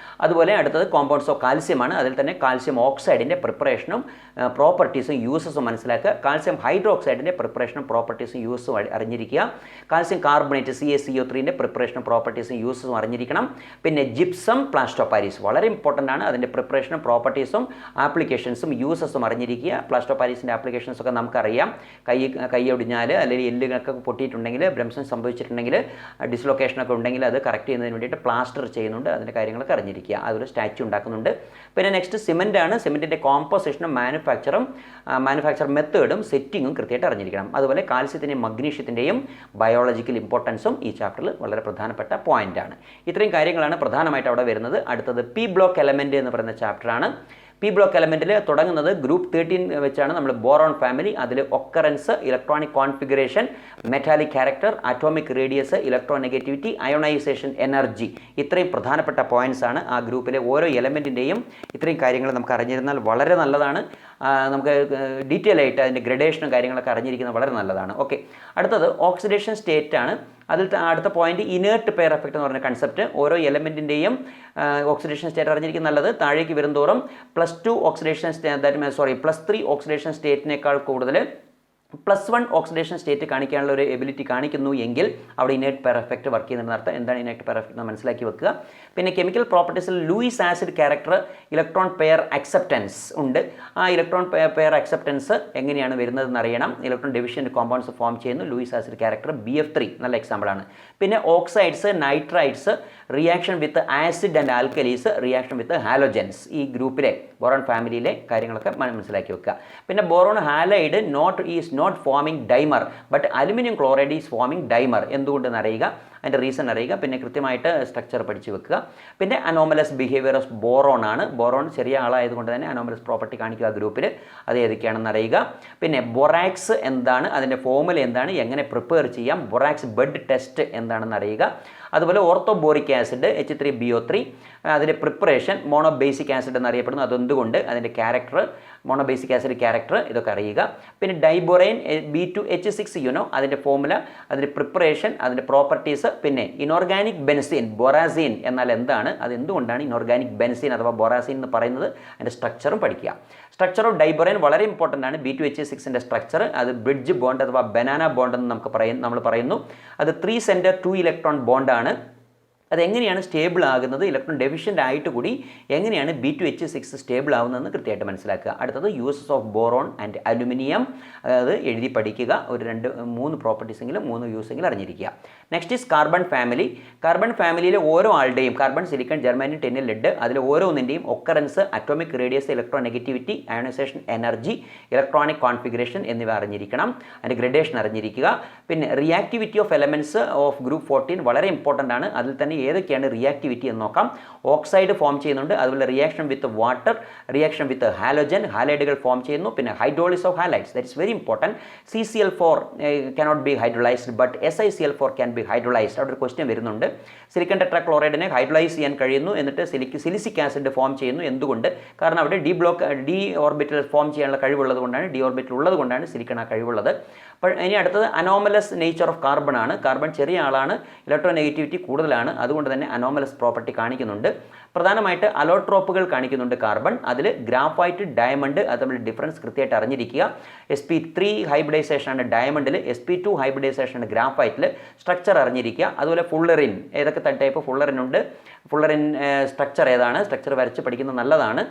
അതുപോലെ അടുത്തത് കോമ്പൗണ്ട്സ് ഓഫ് കാൽസ്യമാണ്. അതിൽ തന്നെ കാൽസ്യം ഓക്സൈഡിൻ്റെ പ്രിപ്പറേഷനും പ്രോപ്പർട്ടീസും യൂസസും മനസ്സിലാക്കുക. കാൽസ്യം ഹൈഡ്രോക്സൈഡിൻ്റെ പ്രിപ്പറേഷനും പ്രോപ്പർട്ടീസും യൂസും അറിഞ്ഞിരിക്കുക. കാൽസ്യം കാർബണേറ്റ് CaCO3ൻ്റെ പ്രിപ്പറേഷനും പ്രോപ്പർട്ടീസും യൂസസും അറിഞ്ഞിരിക്കണം. പിന്നെ ജിപ്സം പ്ലാസ്റ്റർ ഓഫ് പാരീസ് വളരെ ഇമ്പോർട്ടൻ്റ് ആണ്. അതിൻ്റെ പ്രിപ്പറേഷനും പ്രോപ്പർട്ടീസും ആപ്ലിക്കേഷൻസും യൂസസും അറിഞ്ഞിരിക്കുക. പ്ലാസ്റ്റർ ഓഫ് പാരീസിൻ്റെ ആപ്ലിക്കേഷൻസ് ഒക്കെ നമുക്കറിയാം. കൈ ഒടിഞ്ഞാൽ അല്ലെങ്കിൽ എല്ലുകളൊക്കെ പൊട്ടിയിട്ടുണ്ടെങ്കിൽ, ബ്രംസൺ സംഭവിച്ചിട്ടുണ്ടെങ്കിൽ, ഡിസ്ലൊക്കേഷനൊക്കെ ഉണ്ടെങ്കിൽ അത് കറക്റ്റ് ചെയ്യുന്നതിന് വേണ്ടിയിട്ട് പ്ലാസ്റ്റർ ചെയ്യുന്നുണ്ട്. അതിൻ്റെ കാര്യങ്ങളൊക്കെ അറിഞ്ഞിരിക്കുക. അതൊരു സ്റ്റാച്ചു ഉണ്ടാക്കുന്നുണ്ട്. പിന്നെ നെക്സ്റ്റ് സിമെൻ്റ് ആണ്. സിമെൻറ്റിൻ്റെ കോമ്പോസിഷനും മാനുഫാക്ചർ മെത്തേഡും സെറ്റിങ്ങും കൃത്യമായിട്ട് അറിഞ്ഞിരിക്കണം. അതുപോലെ കാൽസ്യത്തിൻ്റെയും മഗ്നീഷ്യത്തിൻ്റെയും ബയോളജിക്കൽ ഇമ്പോർട്ടൻസും ഈ ചാപ്റ്ററിൽ വളരെ പ്രധാനപ്പെട്ട പോയിൻ്റാണ്. ഇത്രയും കാര്യങ്ങളാണ് പ്രധാനമായിട്ട് അവിടെ വരുന്നത്. അടുത്തത് പി ബ്ലോക്ക് എലമെൻറ്റ് എന്ന് പറയുന്ന ചാപ്റ്ററാണ്. പി ബ്ലോക്ക് എലമെൻറ്റിൽ തുടങ്ങുന്നത് ഗ്രൂപ്പ് 13 വെച്ചാണ്. നമ്മൾ ബോറോൺ ഫാമിലി, അതിൽ occurrence, electronic configuration, metallic character, atomic radius, electronegativity, ionisation energy, ഇത്രയും പ്രധാനപ്പെട്ട പോയിൻറ്റ്സ് ആണ്. ആ ഗ്രൂപ്പിലെ ഓരോ എലമെൻറ്റിൻ്റെയും ഇത്രയും കാര്യങ്ങൾ നമുക്ക് അറിഞ്ഞിരുന്നാൽ വളരെ നല്ലതാണ്. നമുക്ക് ഡീറ്റെയിൽ ആയിട്ട് അതിൻ്റെ ഗ്രഡേഷനും കാര്യങ്ങളൊക്കെ അറിഞ്ഞിരിക്കുന്നത് വളരെ നല്ലതാണ്. ഓക്കെ, അടുത്തത് ഓക്സിഡേഷൻ സ്റ്റേറ്റ് ആണ്. അതിൽ അടുത്ത പോയിന്റ് ഇനേർട്ട് പെയർ എഫക്റ്റ് എന്ന് പറഞ്ഞ കൺസെപ്റ്റ്. ഓരോ എലമെൻറ്റിൻ്റെയും ഓക്സിഡേഷൻ സ്റ്റേറ്റ് അറിഞ്ഞിരിക്കുന്നത് നല്ലത്. താഴേക്ക് വരുന്തോറും +3 ഓക്സിഡേഷൻ സ്റ്റേറ്റിനേക്കാൾ കൂടുതൽ +1 ഓക്സിഡേഷൻ സ്റ്റേറ്റ് കാണിക്കാനുള്ള ഒരു എബിലിറ്റി കാണിക്കുന്നു എങ്കിൽ അവിടെ ഇനേർട്ട് പെയർ എഫക്റ്റ് വർക്ക് ചെയ്യുന്നതിന് അർത്ഥം. എന്താണ് ഇനേർട്ട് പെയർ എഫക്റ്റ് എന്ന് മനസ്സിലാക്കി വെക്കുക. പിന്നെ കെമിക്കൽ പ്രോപ്പർട്ടീസിൽ Lewis acid character, electron pair acceptance ഉണ്ട്. ആ ഇലക്ട്രോൺ പെയർ അക്സെപ്റ്റൻസ് എങ്ങനെയാണ് വരുന്നതെന്ന് അറിയണം. ഇലക്ട്രോൺ ഡെഫിഷ്യൻ്റ് കോമ്പൗണ്ട്സ് ഫോം ചെയ്യുന്നു. ലൂയിസ് ആസിഡ് ക്യാരക്ടർ BF3 നല്ല എക്സാമ്പിളാണ്. പിന്നെ oxides, nitrides, reaction with acid and alkalis, reaction with halogens, ഈ ഗ്രൂപ്പിലെ ബോറോൺ ഫാമിലിയിലെ കാര്യങ്ങളൊക്കെ മനസ്സിലാക്കി വെക്കുക. പിന്നെ boron halide is not forming dimer, but aluminium chloride is forming dimer. എന്തുകൊണ്ടെന്ന് അറിയുക, അതിൻ്റെ റീസൺ അറിയുക. പിന്നെ കൃത്യമായിട്ട് സ്ട്രക്ചർ പഠിച്ചു വെക്കുക. പിന്നെ അനോമലസ് ബിഹേവിയർ ഓഫ് ബോറോൺ ആണ്. ബോറോൺ ചെറിയ ആളായതുകൊണ്ട് തന്നെ അനോമലസ് പ്രോപ്പർട്ടി കാണിക്കുക ഗ്രൂപ്പിൽ, അത് ഏതൊക്കെയാണെന്ന് അറിയുക. പിന്നെ ബൊറാക്സ് എന്താണ്, അതിൻ്റെ ഫോർമുല എന്താണ്, എങ്ങനെ പ്രിപ്പയർ ചെയ്യാം, ബൊറാക്സ് ബെഡ് ടെസ്റ്റ് എന്താണെന്ന് അറിയുക. അതുപോലെ ഓർത്തോബോറിക് ആസിഡ് H3BO3, അതിൻ്റെ പ്രിപ്പറേഷൻ, മോണോബേസിക് ആസിഡ് എന്നറിയപ്പെടുന്നു, അതെന്തുകൊണ്ട്, അതിൻ്റെ ക്യാരക്ടർ, മോണോബേസിക് ആസിഡ് ക്യാരക്ടർ ഇതൊക്കെ അറിയുക. പിന്നെ ഡൈബൊറൈൻ B2H6 അതിൻ്റെ ഫോർമുല, അതിൻ്റെ പ്രിപ്പറേഷൻ, അതിൻ്റെ പ്രോപ്പർട്ടീസ്. പിന്നെ ഇനോർഗാനിക് ബെൻസീൻ, ബൊറാസീൻ എന്നാൽ എന്താണ്, അത് എന്തുകൊണ്ടാണ് ഇനോർഗാനിക് ബെൻസീൻ അഥവാ ബൊറാസീൻ എന്ന് പറയുന്നത്, അതിൻ്റെ സ്ട്രക്ചറും പഠിക്കുക. സ്ട്രക്ചർ ഓഫ് ഡൈബൊറൈൻ വളരെ ഇമ്പോർട്ടൻ്റ് ആണ്. B2H6ൻ്റെ സ്ട്രക്ചർ, അത് ബ്രിഡ്ജ് ബോണ്ട് അഥവാ ബനാന ബോണ്ട് എന്ന് നമ്മൾ പറയുന്നു. അത് 3 സെൻറ്റർ 2 ഇലക്ട്രോൺ ബോണ്ടാണ്. അതെങ്ങനെയാണ് സ്റ്റേബിൾ ആകുന്നത്, ഇലക്ട്രോൺ ഡെഫിഷ്യൻ്റ് ആയിട്ട് കൂടി എങ്ങനെയാണ് B2H6 സ്റ്റേബിൾ ആവുന്നതെന്ന് കൃത്യമായിട്ട് മനസ്സിലാക്കുക. അടുത്തത് uses of boron and aluminium, അത് എഴുതി പഠിക്കുക. ഒരു 2-3 പ്രോപ്പർട്ടീസെങ്കിലും 3 യൂസെങ്കിലും അറിഞ്ഞിരിക്കുക. Next is carbon family. Carbon ഫാമിലിയിലെ ഓരോ ആളുടെയും, carbon, silicon, germanium, tin, lead, അതിൽ ഓരോന്നിൻ്റെയും occurrence, atomic radius, electronegativity, ionisation energy, electronic configuration എന്നിവ അറിഞ്ഞിരിക്കണം. അതിൻ്റെ ഗ്രഡേഷൻ അറിഞ്ഞിരിക്കുക. പിന്നെ reactivity of elements of group 14 വളരെ ഇമ്പോർട്ടൻ്റ് ആണ്. അതിൽ തന്നെ ഏതൊക്കെയാണ് റിയാക്ടിവിറ്റി എന്ന് നോക്കാം. ഓക്സൈഡ് ഫോം ചെയ്യുന്നുണ്ട്, അതുപോലെ reaction with water, reaction with halogen, ഹാലൈഡുകൾ ഫോം ചെയ്യുന്നു, പിന്നെ hydrolysis of halides, that is very important. CCl4 cannot be hydrolyzed but SiCl4 can be hydrolyzed. അവിടെ ഒരു ക്വസ്റ്റ്യൻ വരുന്നുണ്ട്. സിലിക്കൺ ടെട്രാക്ലോറൈഡിനെ ഹൈഡ്രോളൈസ് ചെയ്യാൻ കഴിയുന്നു, എന്നിട്ട് സിലിസിക് ആസിഡ് ഫോം ചെയ്യുന്നു. എന്തുകൊണ്ട്? കാരണം അവിടെ ഡി ഓർബിറ്റൽ ഫോം ചെയ്യാനുള്ള കഴിവുള്ളത് കൊണ്ടാണ്, ഡി ഓർബിറ്റൽ ഉള്ളത് കൊണ്ടാണ് സിലിക്കൺ ആ കഴിവുള്ളത്. അപ്പോൾ ഇനി അടുത്തത് അനോമലസ് നേച്ചർ ഓഫ് കാർബൺ ആണ്. കാർബൺ ചെറിയ ആളാണ്, ഇലക്ട്രോനെഗറ്റിവിറ്റി കൂടുതലാണ്, അതുകൊണ്ട് തന്നെ അനോമലസ് പ്രോപ്പർട്ടി കാണിക്കുന്നുണ്ട്. പ്രധാനമായിട്ട് അലോട്രോപ്പുകൾ കാണിക്കുന്നുണ്ട് കാർബൺ. അതിൽ ഗ്രാഫൈറ്റ്, ഡയമണ്ട്, അത് തമ്മിൽ ഡിഫറൻസ് കൃത്യമായിട്ട് അറിഞ്ഞിരിക്കുക. sp3 ഹൈബ്രിഡൈസേഷനാണ് ഡയമണ്ടിൽ, sp2 ഹൈബ്രിഡൈസേഷനാണ് ഗ്രാഫൈറ്റിൽ. സ്ട്രക്ചർ അറിഞ്ഞിരിക്കുക. അതുപോലെ ഫുള്ളറിൻ, ഏതൊക്കെ ടൈപ്പ് ഫുള്ളറിൻ ഉണ്ട്, ഫുള്ളറിൻ സ്ട്രക്ചർ ഏതാണ്, സ്ട്രക്ചർ വരച്ച് പഠിക്കുന്നത് നല്ലതാണ്.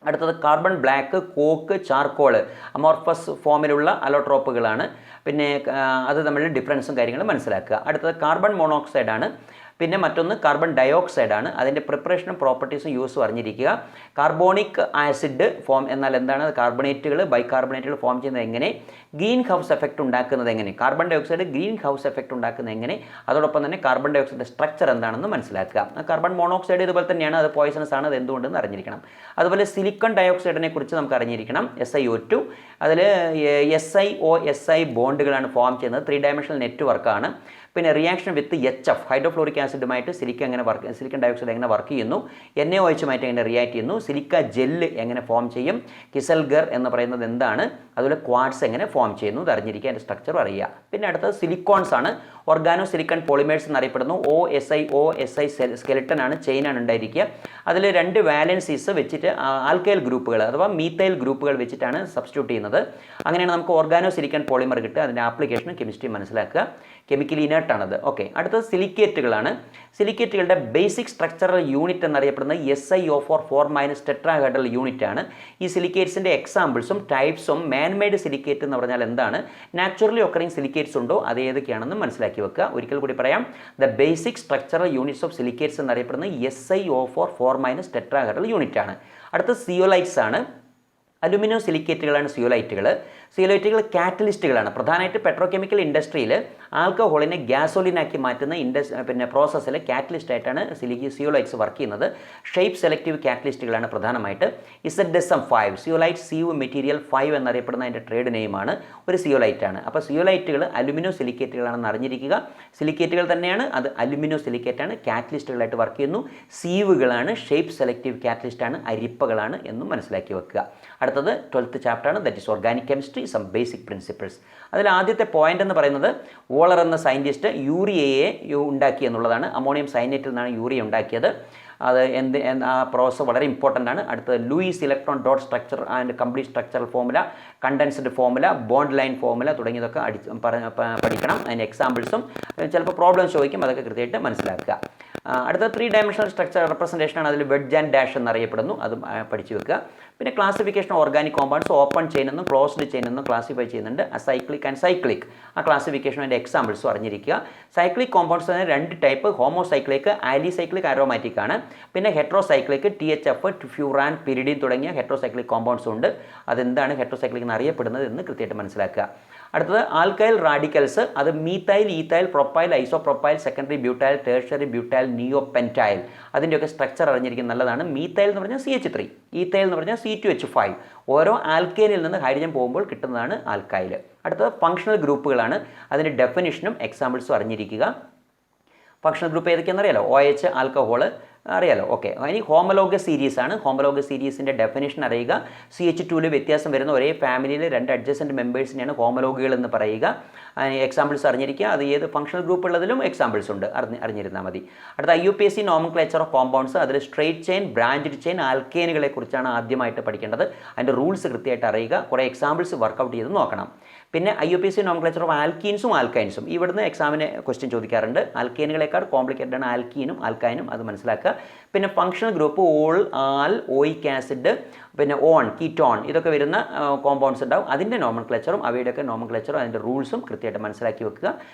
അടുത്തത് carbon black, coke, charcoal amorphous ഫോമിലുള്ള അലോട്രോപ്പുകളാണ്. പിന്നെ അത് തമ്മിൽ ഡിഫറൻസും കാര്യങ്ങളും മനസ്സിലാക്കുക. അടുത്തത് കാർബൺ മോണോക്സൈഡ് ആണ്. പിന്നെ മറ്റൊന്ന് കാർബൺ ഡയോക്സൈഡ് ആണ്. അതിൻ്റെ പ്രിപ്പറേഷനും പ്രോപ്പർട്ടീസും യൂസും അറിഞ്ഞിരിക്കുക. കാർബോണിക് ആസിഡ് ഫോം എന്നാൽ എന്താണ്, കാർബണേറ്റുകൾ, ബൈകാർബണേറ്റുകൾ ഫോം ചെയ്യുന്നത് എങ്ങനെ, ഗ്രീൻ ഹൗസ് എഫക്റ്റ് ഉണ്ടാക്കുന്നത് എങ്ങനെ, carbon dioxide green house effect ഉണ്ടാക്കുന്നത് എങ്ങനെ, അതോടൊപ്പം തന്നെ കാർബൺ ഡയോക്സൈഡിൻ്റെ സ്ട്രക്ചർ എന്താണെന്ന് മനസ്സിലാക്കുക. കാർബൺ മോണോക്സൈഡ് ഇതുപോലെ തന്നെയാണ്, അത് പോയിസണസ് ആണ്, അത് എന്തുകൊണ്ടെന്ന് അറിഞ്ഞിരിക്കണം. അതുപോലെ സിലിക്കൺ ഡയോക്സൈഡിനെ കുറിച്ച് നമുക്ക് അറിഞ്ഞിരിക്കണം. SiO2, അതിൽ SiO-Si ബോണ്ടുകളാണ് ഫോം ചെയ്യുന്നത്, 3 ഡയമെൻഷണൽ നെറ്റ്വർക്കാണ്. പിന്നെ റിയാക്ഷൻ വിത്ത് HF, ഹൈഡ്രോഫ്ലോറിക് ആസിഡുമായിട്ട് സിലിക്കൺ ഡയോക്സൈഡ് എങ്ങനെ വർക്ക് ചെയ്യുന്നു, NaOH-മായിട്ട് എങ്ങനെ റിയാക്ട് ചെയ്യുന്നു, സിലിക്ക ജെല്ല് എങ്ങനെ ഫോം ചെയ്യും, കിസൽഗർ എന്ന് പറയുന്നത് എന്താണ്, അതുപോലെ ക്വാർട്സ് എങ്ങനെ ഫോം ചെയ്യുന്നു, ഇത് അറിഞ്ഞിരിക്കുക, അതിൻ്റെ സ്ട്രക്ചർ അറിയുക. പിന്നെ അടുത്തത് സിലിക്കോൺസ് ആണ്. ഓർഗാനോ സിലിക്കൺ പോളിമേഴ്സ് എന്നറിയപ്പെടുന്നു. OSi സ്കെലിട്ടൺ ആണ്, ചെയിനാണ് ഉണ്ടായിരിക്കുക. അതിൽ 2 വാലൻസീസ് വെച്ചിട്ട് ആൽക്കൈൽ ഗ്രൂപ്പുകൾ അഥവാ മീത്തൈൽ ഗ്രൂപ്പുകൾ വെച്ചിട്ടാണ് സബ്സ്റ്റിറ്റ്യൂട്ട് ചെയ്യുന്നത്. അങ്ങനെയാണ് നമുക്ക് ഓർഗാനോ സിലിക്കൺ പോളിമർ കിട്ടുക. അതിൻ്റെ ആപ്ലിക്കേഷനും കെമിസ്ട്രി മനസ്സിലാക്കുക. കെമിക്കലി ഇനേർട്ടാണത്. ഓക്കെ, അടുത്തത് സിലിക്കേറ്റുകളാണ്. സിലിക്കേറ്റുകളുടെ ബേസിക് സ്ട്രക്ചറൽ യൂണിറ്റ് എന്നറിയപ്പെടുന്നത് SiO4 4- ടെട്രാഹെഡ്രൽ യൂണിറ്റ് ആണ്. ഈ സിലിക്കേറ്റ്സിൻ്റെ എക്സാമ്പിൾസും ടൈപ്സും മാൻമെയ്ഡ് സിലിക്കേറ്റ് എന്ന് പറഞ്ഞാൽ എന്താണ്, നാച്ചുറലി ഒക്കറിങ് സിലിക്കേറ്റ്സ് ഉണ്ടോ, അത് ഏതൊക്കെയാണെന്ന് മനസ്സിലാക്കി വെക്കുക. ഒരിക്കൽ കൂടി പറയാം, the basic structural units of silicates എന്നറിയപ്പെടുന്നത് SiO4 4- ടെട്രാഹെഡ്രൽ യൂണിറ്റ് ആണ്. അടുത്ത സിയോലൈറ്റ്സ് ആണ്. അലുമിനിയം സിലിക്കേറ്റുകളാണ് സിയോലൈറ്റുകൾ. സിയോലൈറ്റുകൾ കാറ്റലിസ്റ്റുകളാണ്. പ്രധാനമായിട്ട് പെട്രോകെമിക്കൽ ഇൻഡസ്ട്രിയിൽ ആൽക്കഹോളിനെ ഗ്യാസോലിനാക്കി മാറ്റുന്ന പ്രോസസ്സിൽ കാറ്റലിസ്റ്റായിട്ടാണ് സിയോലൈറ്റ്സ് വർക്ക് ചെയ്യുന്നത്. ഷേപ്പ് സെലക്റ്റീവ് കാറ്റലിസ്റ്റുകളാണ് പ്രധാനമായിട്ട്. ZSM5 സിയോലൈറ്റ് സീവ് മെറ്റീരിയൽ 5 എന്നറിയപ്പെടുന്ന അതിൻ്റെ ട്രേഡ് നെയിമാണ്, ഒരു സിയോലൈറ്റാണ്. അപ്പോൾ സിയോലൈറ്റുകൾ അലുമിനിയം സിലിക്കേറ്റുകളാണെന്ന് അറിഞ്ഞിരിക്കുക. സിലിക്കേറ്റുകൾ തന്നെയാണ്, അത് അലുമിനിയം സിലിക്കേറ്റാണ്, കാറ്റലിസ്റ്റുകളായിട്ട് വർക്ക് ചെയ്യുന്നു. സീവുകളാണ്, ഷേപ്പ് സെലക്റ്റീവ് കാറ്റലിസ്റ്റാണ്, അരിപ്പകളാണ് എന്നും മനസ്സിലാക്കി വെക്കുക. അടുത്തത് 12th ചാപ്റ്ററാണ്, that is organic chemistry, some basic principles. അതിൽ ആദ്യത്തെ പോയിന്റ് എന്ന് പറയുന്നത് വോളർ എന്ന സയൻറ്റിസ്റ്റ് യൂറിയയെ ഉണ്ടാക്കി എന്നുള്ളതാണ്. അമോണിയം സയനേറ്റിൽ നിന്നാണ് യൂറിയ ഉണ്ടാക്കിയത്. അത് ആ പ്രോസസ് വളരെ ഇമ്പോർട്ടൻ്റ് ആണ്. അടുത്തത് Lewis electron dot structure and complete structural formula, condensed formula, bond line formula തുടങ്ങിയതൊക്കെ പഠിക്കണം. അതിൻ്റെ എക്സാമ്പിൾസും ചിലപ്പോൾ പ്രോബ്ലംസ് ചോദിക്കും, അതൊക്കെ കൃത്യമായിട്ട് മനസ്സിലാക്കുക. അടുത്ത 3 ഡയമെൻഷണൽ സ്ട്രക്ചർ റെപ്രസെൻറ്റേഷനാണ്. അതിൽ വെഡ്ജ് ആൻഡ് ഡാഷ് എന്നറിയപ്പെടുന്നു, അതും പഠിച്ചു വെക്കുക. പിന്നെ classification organic compounds open chain എന്നും ക്ലോസ്ഡ് ചെയിൻ എന്നും ക്ലാസിഫൈ ചെയ്യുന്നുണ്ട്. അസൈക്ലിക് ആൻഡ് സൈക്ലിക്, ആ ക്ലാസിഫിക്കേഷൻ അതിൻ്റെ എക്സാമ്പിൾസും അറിഞ്ഞിരിക്കുക. സൈക്ലിക് കോമ്പൗണ്ട്സ് തന്നെ 2 ടൈപ്പ്, ഹോമോസൈക്ലിക്, ആലിസൈക്ലിക്, ആരോമാറ്റിക് ആണ്. പിന്നെ ഹെട്രോസൈക്ലിക്, THF, ഫ്യൂറാൻ, പിരിഡിൻ തുടങ്ങിയ ഹെട്രോസൈക്ലിക് കോമ്പൗണ്ട്സും ഉണ്ട്. അതെന്താണ് ഹെട്രോസൈക്ലിക് എന്ന് അറിയപ്പെടുന്നത് എന്ന് കൃത്യമായിട്ട് മനസ്സിലാക്കുക. അടുത്തത് ആൽക്കൈൽ റാഡിക്കൽസ്, അത് methyl, ethyl, propyl, isopropyl, secondary butyl, tertiary butyl, നിയോപെൻറ്റൈൽ, അതിൻ്റെയൊക്കെ സ്ട്രക്ചർ അറിഞ്ഞിരിക്കുന്നത് നല്ലതാണ്. മീത്തൈൽ എന്ന് പറഞ്ഞാൽ CH3, ഈത്തൈൽ എന്ന് പറഞ്ഞാൽ C2H5. ഓരോ ആൽക്കേനിൽ നിന്ന് ഹൈഡ്രജൻ പോകുമ്പോൾ കിട്ടുന്നതാണ് ആൽക്കൈൽ. അടുത്തത് ഫങ്ഷണൽ ഗ്രൂപ്പുകളാണ്. അതിൻ്റെ ഡെഫിനിഷനും എക്സാമ്പിൾസും അറിഞ്ഞിരിക്കുക. ഫങ്ഷണൽ ഗ്രൂപ്പ് ഏതൊക്കെയാണെന്ന് അറിയാലോ, OH ആൽക്കഹോൾ അറിയാലോ. ഓക്കെ, ഇനി ഹോമലോഗസ് സീരീസ് ആണ്. ഹോമലോഗസ് സീരീസിൻ്റെ ഡെഫിനേഷൻ അറിയുക. CH2 വ്യത്യാസം വരുന്ന ഒരേ ഫാമിലിയിൽ 2 അഡ്ജസൻറ്റ് മെമ്പേഴ്സിനെയാണ് ഹോമലോഗുകൾ എന്ന് പറയുക. എക്സാമ്പിൾസ് അറിഞ്ഞിരിക്കുക. അത് ഏത് ഫങ്ഷണൽ ഗ്രൂപ്പ് ഉള്ളതിലും എക്സാമ്പിൾസ് ഉണ്ട്, അറിഞ്ഞിരുന്നാൽ മതി. അടുത്ത IUPAC നോമൻക്ലേച്ചർ ഓഫ് കോമ്പൗണ്ട്സ്, അതിൽ സ്ട്രെയിറ്റ് ചെയിൻ, ബ്രാഞ്ച്ഡ് ചെയിൻ, ആൽക്കേനുകളെ കുറിച്ചാണ് ആദ്യമായിട്ട് പഠിക്കേണ്ടത്. അതിൻ്റെ റൂൾസ് കൃത്യമായിട്ട് അറിയുക. കുറേ എക്സാമ്പിൾസ് വർക്കൗട്ട് ചെയ്ത് നോക്കണം. പിന്നെ IUPAC നോമൻക്ലേച്ചർ ഓഫ് ആൽക്കീൻസും ആൽക്കൈൻസും, ഇവിടുന്ന് എക്സാമിന് ക്വസ്റ്റ്യൻ ചോദിക്കാറുണ്ട്. ആൽക്കേനുകളെക്കാൾ കോംപ്ലിക്കേറ്റഡ് ആണ് ആൽക്കീനും ആൽക്കൈനും, അത് മനസ്സിലാക്കുക. പിന്നെ functional group ol, al, oic acid, പിന്നെ ഓൺ, കീറ്റോൺ, ഇതൊക്കെ വരുന്ന കോമ്പൗണ്ട്സ് ഉണ്ടാവും. അതിൻ്റെ നോമൻക്ലേച്ചറും അവയുടെയൊക്കെ നോമൻക്ലേച്ചറും അതിൻ്റെ റൂൾസും കൃത്യമായിട്ട് മനസ്സിലാക്കി വെക്കുക.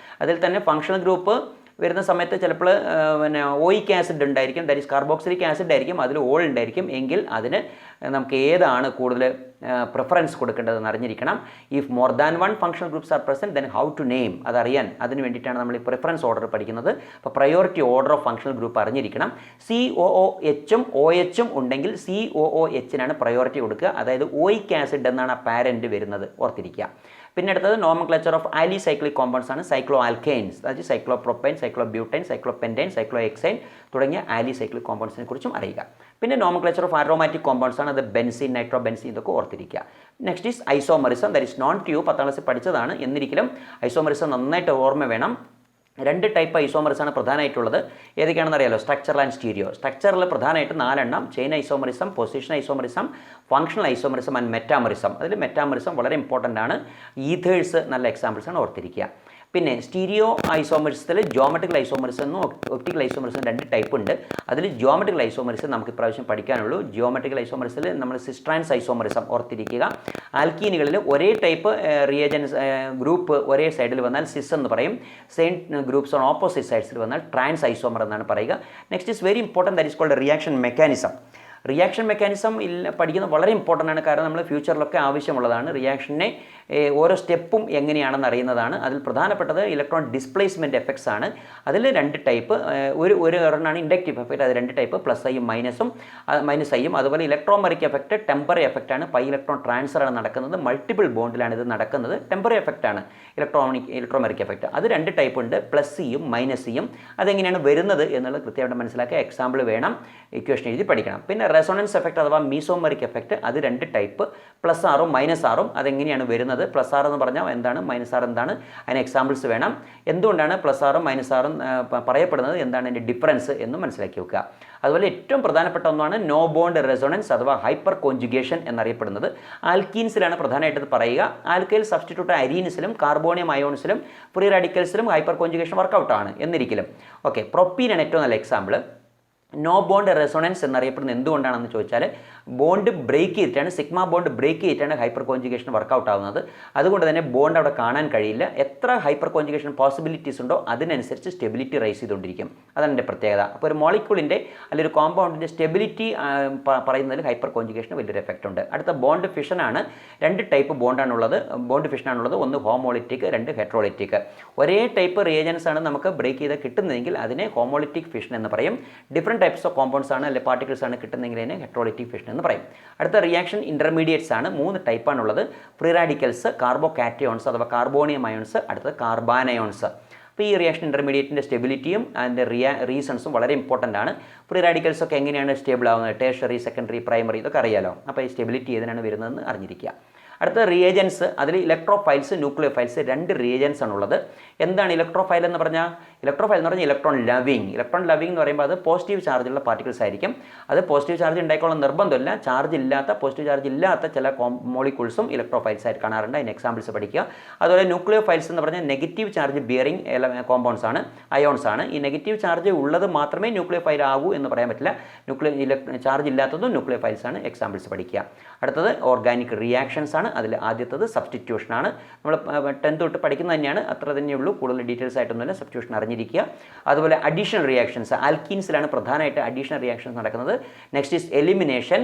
അതിൽ തന്നെ ഫങ്ഷണൽ ഗ്രൂപ്പ് വരുന്ന സമയത്ത് ചിലപ്പോൾ പിന്നെ ഓയിക് ആസിഡ് ഉണ്ടായിരിക്കും, ദാറ്റ് ഈസ് കാർബോക്സിലിക് ആസിഡ് ആയിരിക്കും, അതിൽ ഓൾ ഉണ്ടായിരിക്കും. എങ്കിൽ അതിന് നമുക്ക് ഏതാണ് കൂടുതൽ പ്രിഫറൻസ് കൊടുക്കേണ്ടതെന്ന് അറിഞ്ഞിരിക്കണം. If more than one functional groups are present then how to name അതറിയാൻ അതിന് വേണ്ടിയിട്ടാണ് നമ്മൾ ഈ പ്രിഫറൻസ് ഓർഡർ പഠിക്കുന്നത്. അപ്പോൾ priority order of functional group അറിഞ്ഞിരിക്കണം. COOHും OHും ഉണ്ടെങ്കിൽ COOHനാണ് പ്രയോറിറ്റി കൊടുക്കുക. അതായത് ഓയിക് ആസിഡ് എന്നാണ് ആ പാരൻറ്റ് വരുന്നത്, ഓർത്തിരിക്കുക. പിന്നെ അടുത്തത് നോമൻക്ലേച്ചർ ഓഫ് ആലിസൈക്ലിക് കോമ്പൗണ്ട്സ് ആണ് സൈക്ലോ ആൽക്കെയിൻസ്, അതായത് സൈക്ലോപ്രോപ്പൈൻ, സൈക്ലോബ്യൂട്ടൈൻ, സൈക്ലോപെൻറ്റൈൻ, സൈക്ലോഹെക്സൈൻ തുടങ്ങിയ ആലിസൈക്ലിക് കോമ്പൗണ്ട്സിനെ കുറിച്ചും അറിയുക. പിന്നെ നോമൻക്ലേച്ചർ ഓഫ് ആരോമാറ്റിക് കോമ്പൗണ്ട്സ് ആണ്, അത് ബെൻസീൻ, നൈട്രോബെൻസീൻ ഇതൊക്കെ ഓർത്തിരിക്കുക. Next is isomerism, that is known tube, 10ാം ക്ലാസ്സിൽ പഠിച്ചതാണ്. എന്നിരിക്കലും ഐസോമറിസം നന്നായിട്ട് ഓർമ്മ വേണം. 2 ടൈപ്പ് ഐസോമറിസാണ് പ്രധാനമായിട്ടുള്ളത്. ഏതൊക്കെയാണെന്ന് അറിയാലോ? Structural and stereo. സ്ട്രക്ചറിൽ പ്രധാനമായിട്ട് 4 എണ്ണം: chain isomerism, position isomerism, functional isomerism and metamerism. അതിൽ മെറ്റാമറിസം വളരെ ഇമ്പോർട്ടൻ്റ് ആണ്. ഈഥേഴ്സ് നല്ല എക്സാമ്പിൾസ് ആണ്, ഓർത്തിരിക്കുക. പിന്നെ സ്റ്റീരിയോ ഐസോമറിസത്തിൽ ജിയോമെട്രിക്കൽ ഐസോമറിസം എന്നും ഒപ്റ്റിക്കൽ ഐസോമറിസം 2 ടൈപ്പ് ഉണ്ട്. അതിൽ ജിയോമെട്രിക്കൽ ഐസോമറിസം നമുക്ക് ഇപ്രാവശ്യം പഠിക്കാനുള്ളൂ. ജിയോമെട്രിക്കൽ ഐസോമറിസിൽ നമ്മൾ സിസ്ട്രാൻസ് ഐസോമറിസം ഓർത്തിരിക്കുക. ആൽക്കീനുകളിൽ ഒരേ ടൈപ്പ് റിയേജൻസ് ഗ്രൂപ്പ് ഒരേ സൈഡിൽ വന്നാൽ സിസ് എന്ന് പറയും. സെയിം ഗ്രൂപ്പ്സ് ഓൺ ഓപ്പോസിറ്റ് സൈഡ്സിൽ വന്നാൽ ട്രാൻസ് ഐസോമർ എന്നാണ് പറയുക. Next is very important, that is called reaction mechanism. Reaction mechanism പഠിക്കുന്നത് വളരെ ഇമ്പോർട്ടൻ്റ് ആണ്. കാരണം നമ്മൾ ഫ്യൂച്ചറിലൊക്കെ ആവശ്യമുള്ളതാണ്. റിയാക്ഷനെ ഓരോ സ്റ്റെപ്പും എങ്ങനെയാണെന്ന് അറിയുന്നതാണ്. അതിൽ പ്രധാനപ്പെട്ടത് ഇലക്ട്രോൺ ഡിസ്പ്ലേസ്മെൻറ്റ് എഫക്ട്സ് ആണ്. അതിൽ 2 ടൈപ്പ്, ഒരു ഒരെണ്ണമാണ് ഇൻഡക്റ്റീവ് എഫക്റ്റ്, അത് 2 ടൈപ്പ്, പ്ലസ് ഐയും മൈനസ് ഐയും. അതുപോലെ ഇലക്ട്രോമെറിക് എഫക്റ്റ് ടെമ്പററി എഫക്റ്റ് ആണ്. പൈ ഇലക്ട്രോൺ ട്രാൻസ്ഫർ ആണ് നടക്കുന്നത്, മൾട്ടിപ്പിൾ ബോണ്ടിലാണ് ഇത് നടക്കുന്നത്. ടെമ്പററി എഫക്റ്റ് ആണ് ഇലക്ട്രോമെറിക് എഫക്റ്റ്. അത് 2 ടൈപ്പ് ഉണ്ട്, പ്ലസ് സിയും മൈനസ് സിയും. അതെങ്ങനെയാണ് വരുന്നത് എന്നുള്ളത് കൃത്യമായിട്ട് മനസ്സിലാക്കുക. എക്സാമ്പിൾ വേണം, ഇക്വേഷൻ എഴുതി പഠിക്കണം. പിന്നെ റെസൊണൻസ് എഫക്റ്റ് അഥവാ മീസോമെറിക് എഫക്റ്റ്, അത് 2 ടൈപ്പ്, പ്ലസ് ആറും മൈനസ് ആറും. അതെങ്ങനെയാണ് വരുന്നത്? പ്ലസ് ആർ എന്ന് പറഞ്ഞാൽ എന്താണ്, മൈനസ് ആർ എന്താണ്, അതിന് എക്സാമ്പിൾസ് വേണം. എന്തുകൊണ്ടാണ് പ്ലസ് ആറും മൈനസ് ആറും പറയപ്പെടുന്നത്, എന്താണ് അതിൻ്റെ ഡിഫറൻസ് എന്ന് മനസ്സിലാക്കി വെക്കുക. അതുപോലെ ഏറ്റവും പ്രധാനപ്പെട്ട ഒന്നാണ് നോ ബോണ്ട് റെസൊണൻസ് അഥവാ ഹൈപ്പർ കോൺജുഗേഷൻ എന്നറിയപ്പെടുന്നത്. ആൽക്കീൻസിലാണ് പ്രധാനമായിട്ട് പറയുക. ആൽക്കൈൽ സബ്സ്റ്റിറ്റ്യൂട്ട് അരീൻസിലും കാർബോണിയം അയോൺസിലും ഫ്രീ റാഡിക്കൽസിലും ഹൈപ്പർ കോൺജുഗേഷൻ വർക്കൗട്ടാണ് എന്നിരിക്കലും. ഓക്കെ, പ്രൊപ്പീനാണ് ഏറ്റവും നല്ല എക്സാമ്പിൾ. നോ ബോണ്ട് റെസൊണൻസ് എന്നറിയപ്പെടുന്നത് എന്തുകൊണ്ടാണെന്ന് ചോദിച്ചാൽ, ബോണ്ട് ബ്രേക്ക് ചെയ്തിട്ടാണ്, സിഗ്മ ബോണ്ട് ബ്രേക്ക് ചെയ്തിട്ടാണ് ഹൈപ്പർ കോൺജുഗേഷൻ വർക്കൗട്ട് ആവുന്നത്. അതുകൊണ്ട് തന്നെ ബോണ്ട് അവിടെ കാണാൻ കഴിയില്ല. എത്ര ഹൈപ്പർ കോൺജുഗേഷൻ പോസിബിലിറ്റീസ് ഉണ്ടോ അതിനനുസരിച്ച് സ്റ്റെബിലിറ്റി റൈസ് ചെയ്തുകൊണ്ടിരിക്കും. അതാണ് എൻ്റെ പ്രത്യേകത. അപ്പോൾ ഒരു മോളിക്യൂളിൻ്റെ അല്ലെങ്കിൽ ഒരു കോമ്പൗണ്ടിൻ്റെ സ്റ്റെബിലിറ്റി പറയുന്നതിൽ ഹൈപ്പർ കോൺജുഗേഷന് വലിയൊരു എഫക്റ്റ് ഉണ്ട്. അടുത്ത ബോണ്ട് ഫിഷനാണ്. 2 ടൈപ്പ് ബോണ്ടാണുള്ളത്, ബോണ്ട് ഫിഷനാണുള്ളത്. ഒന്ന് ഹോമോളിറ്റിക്, 2 ഹെട്രോളിറ്റിക്. ഒരേ ടൈപ്പ് റിയേജൻസ് ആണ് നമുക്ക് ബ്രേക്ക് ചെയ്ത് കിട്ടുന്നതെങ്കിൽ അതിനെ ഹോമോളിറ്റിക് ഫിഷൻ എന്ന് പറയും. ഡിഫറെൻറ്റ് ടൈപ്സ് ഓഫ് കോമ്പൗണ്ട്സ് ആണ് അല്ലെങ്കിൽ പാർട്ടിക്കിൾസ് ആണ് കിട്ടുന്നതെങ്കിൽ അതിനെ ഹെട്രോളിറ്റിക് ഫിഷൻ എന്ന് പറയും. അടുത്ത റിയാക്ഷൻ ഇൻ്റർമീഡിയറ്റ്സ് ആണ്. 3 ടൈപ്പാണുള്ളത്. ഫ്രീ റാഡിക്കൽസ്, കാർബോകാറ്റയോൺസ് അഥവാ കാർബോണിയം അയോൺസ്, അടുത്തത് കാർബാനയോൺസ്. അപ്പോൾ ഈ റിയാക്ഷൻ ഇൻ്റർമീഡിയറ്റിൻ്റെ സ്റ്റെബിലിറ്റിയും അതിൻ്റെ റീസൺസും വളരെ ഇമ്പോർട്ടൻ്റ് ആണ്. ഫ്രീ റാഡിക്കൽസ് ഒക്കെ എങ്ങനെയാണ് സ്റ്റേബിൾ ആവുന്നത്, ടേർഷറി, സെക്കൻഡറി, പ്രൈമറി ഇതൊക്കെ അറിയാലോ. അപ്പോൾ ഈ സ്റ്റെബിലിറ്റി ഏതിനാണ് വരുന്നതെന്ന് അറിഞ്ഞിരിക്കുക. അടുത്ത റിയേജൻസ്, അതിൽ ഇലക്ട്രോഫൈൽസ്, ന്യൂക്ലിയോഫൈൽസ് 2 റിയേജൻസ് ആണുള്ളത്. എന്താണ് ഇലക്ട്രോഫൈൽ എന്ന് പറഞ്ഞാൽ? ഇലക്ട്രോഫൈൽ എന്ന് പറഞ്ഞാൽ ഇലക്ട്രോൺ ലവിങ് എന്ന് പറയുമ്പോൾ അത് പോസിറ്റീവ് ചാർജുള്ള പാർട്ടിക്കിൾസ് ആയിരിക്കും. അത് പോസിറ്റീവ് ചാർജ് ഉണ്ടായിക്കോളം നിർബന്ധമില്ല. പോസിറ്റീവ് ചാർജ് ഇല്ലാത്ത ചില മോളിക്യൂൾസും ഇലക്ട്രോഫൈൽസ് ആയിട്ട് കാണാറുണ്ട്. അതിന് എക്സാമ്പിൾസ് പഠിക്കുക. അതുപോലെ ന്യൂക്ലിയോഫൈൽസ് എന്ന് പറഞ്ഞാൽ നെഗറ്റീവ് ചാർജ് ബിയറിംഗ് കോമ്പൗണ്ട്സ് ആണ്, അയോൺസ് ആണ്. ഈ നെഗറ്റീവ് ചാർജ് ഉള്ളത് മാത്രമേ ന്യൂക്ലിയോഫൈൽ ആകൂ എന്ന് പറയാൻ പറ്റില്ല. ചാർജ് ഇല്ലാത്തതും ന്യൂക്ലിയോഫൈൽസ് ആണ്. എക്സാമ്പിൾസ് പഠിക്കുക. അടുത്തത് ഓർഗാനിക് റിയാക്ഷൻസ് ആണ്. അതിൽ ആദ്യത്തത് സബ്സ്റ്റിറ്റ്യൂഷൻ ആണ്. നമ്മൾ 10th തൊട്ട് പഠിക്കുന്നത് തന്നെയാണ്, അത്ര തന്നെയുള്ളൂ, കൂടുതൽ ഡീറ്റെയിൽസ് ആയിട്ടൊന്നുമില്ല. സബ്സ്റ്റിറ്റ്യൂഷൻ അറിഞ്ഞിരിക്കുക. അതുപോലെ അഡീഷണൽ റിയാക്ഷൻസ്, ആൽക്കീൻസിലാണ് പ്രധാനമായിട്ട് അഡീഷണൽ റിയാക്ഷൻസ് നടക്കുന്നത്. Next is elimination.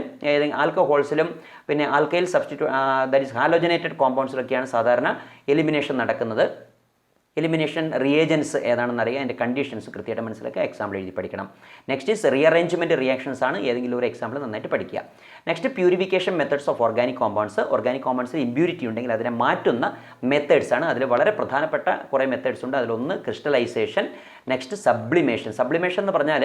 ആൽക്കഹോൾസിലും പിന്നെ ആൽക്കൈൽ ദാറ്റ് ഈസ് ഹാലോജനേറ്റഡ് കോമ്പൗണ്ട്സിലൊക്കെയാണ് സാധാരണ എലിമിനേഷൻ നടക്കുന്നത്. എലിമിനേഷൻ റിയേജൻസ് ഏതാണെന്ന് അറിയുക, അതിൻ്റെ കണ്ടീഷൻസ് കൃത്യമായിട്ട് മനസ്സിലാക്കുക. എക്സാമ്പിൾ എഴുതി പഠിക്കണം. നെക്സ്റ്റ് ഈസ് റീഅറേഞ്ച്മെൻറ്റ് റിയാക്ഷൻസ് ആണ്. ഏതെങ്കിലും ഒരു എക്സാമ്പിൾ നന്നായിട്ട് പഠിക്കുക. Next purification methods of organic compounds. Organic കോമ്പൗണ്ട്സിൽ ഇമ്പ്യൂരിറ്റി ഉണ്ടെങ്കിൽ അതിനെ മാറ്റുന്ന മെത്തേഡ്സ് ആണ്. അതിൽ വളരെ പ്രധാനപ്പെട്ട കുറേ മെത്തേഡ്സ് ഉണ്ട്. അതിലൊന്ന് ക്രിസ്റ്റലൈസേഷൻ, നെക്സ്റ്റ് സബ്ലിമേഷൻ. സബ്ലിമേഷൻ എന്ന് പറഞ്ഞാൽ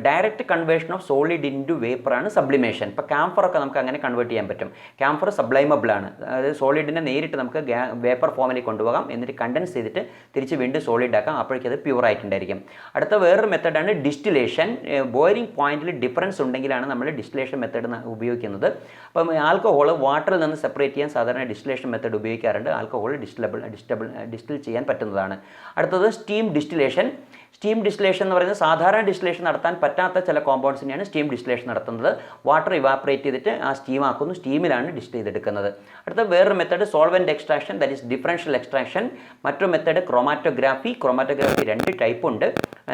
direct conversion of solid into വേപ്പറാണ് സബ്ലിമേഷൻ. ഇപ്പോൾ ക്യാംഫറൊക്കെ നമുക്ക് അങ്ങനെ കൺവേർട്ട് ചെയ്യാൻ പറ്റും. ക്യാംഫർ സബ്ലൈമബിൾ ആണ്. അതായത് സോളിഡിനെ നേരിട്ട് നമുക്ക് വേപ്പർ ഫോമിലേക്ക് കൊണ്ടുപോകാം, എന്നിട്ട് കണ്ടൻസ് ചെയ്തിട്ട് തിരിച്ച് വീണ്ടും സോളിഡ് ആക്കാം. അപ്പോഴേക്കും അത് പ്യൂർ ആയിട്ടുണ്ടായിരിക്കും. അടുത്ത വേറൊരു മെത്തേഡാണ് ഡിസ്റ്റിലേഷൻ. ബോയിലിംഗ് പോയിന്റിൽ ഡിഫറൻസ് ഉണ്ടെങ്കിലാണ് നമ്മൾ ഡിസ്റ്റിലേഷൻ മെത്തേഡ് ഉപയോഗിക്കുന്നത്. അപ്പം ആൽക്കഹോൾ വാട്ടറിൽ നിന്ന് സെപ്പറേറ്റ് ചെയ്യാൻ സാധാരണ ഡിസ്റ്റിലേഷൻ മെത്തേഡ് ഉപയോഗിക്കാറുണ്ട്. ആൽക്കഹോൾ ഡിസ്റ്റിൽ ചെയ്യാൻ പറ്റുന്നതാണ്. അടുത്തത് സ്റ്റീം ഡിസ്റ്റിലേഷൻ. സ്റ്റീം ഡിസ്റ്റിലേഷൻ എന്ന് പറയുന്നത് സാധാരണ ഡിസ്റ്റിലേഷൻ നടത്താൻ പറ്റാത്ത ചില കോമ്പൗണ്ട്സിനെയാണ് സ്റ്റീം ഡിസ്റ്റിലേഷൻ നടത്തുന്നത്. വാട്ടർ ഇവാപ്പറേറ്റ് ചെയ്തിട്ട് ആ സ്റ്റീം ആക്കുന്നു, സ്റ്റീമിലാണ് ഡിസ്റ്റിൽ ചെയ്തെടുക്കുന്നത്. അടുത്ത വേറൊരു method solvent extraction, that is differential extraction. മറ്റൊരു മെത്തേഡ് ക്രോമാറ്റോഗ്രാഫി. ക്രോമാറ്റോഗ്രാഫി 2 ടൈപ്പ് ഉണ്ട്.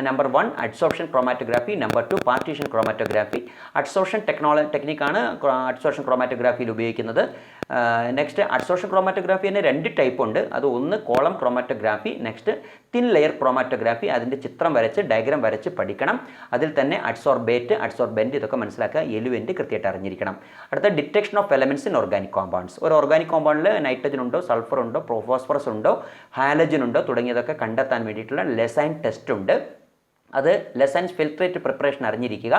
Number 1 adsorption chromatography, number 2 partition chromatography. Adsorption ടെക്നിക്കാണ് അഡ്സോർപ്ഷൻ ക്രോമാറ്റോഗ്രാഫിയിൽ ഉപയോഗിക്കുന്നത്. നെക്സ്റ്റ് അഡ്സോർപ്ഷൻ ക്രോമാറ്റോഗ്രാഫി തന്നെ 2 ടൈപ്പ് ഉണ്ട്. അത് ഒന്ന് column chromatography, next thin layer chromatography. അതിൻ്റെ ചിത്രം വരച്ച് ഡയഗ്രാം വരച്ച് പഠിക്കണം. അതിൽ തന്നെ അഡ്സോർബെൻറ്റ് ഇതൊക്കെ മനസ്സിലാക്കുക. എലുവെൻറ്റ് കൃത്യമായിട്ട് അറിഞ്ഞിരിക്കണം. അടുത്ത detection of elements in organic compounds. ഒരു ഓർഗാനിക് കോമ്പൗണ്ടിൽ നൈട്രജൻ ഉണ്ടോ, സൾഫർ ഉണ്ടോ, ഫോസ്ഫറസ് ഉണ്ടോ, ഹാലജൻ ഉണ്ടോ തുടങ്ങിയതൊക്കെ കണ്ടെത്താൻ വേണ്ടിയിട്ടുള്ള ലെസൈൻ ടെസ്റ്റ് ഉണ്ട്. അത് ലെസൈൻസ് ഫിൽട്രേറ്റ് പ്രിപ്പറേഷൻ അറിഞ്ഞിരിക്കുക.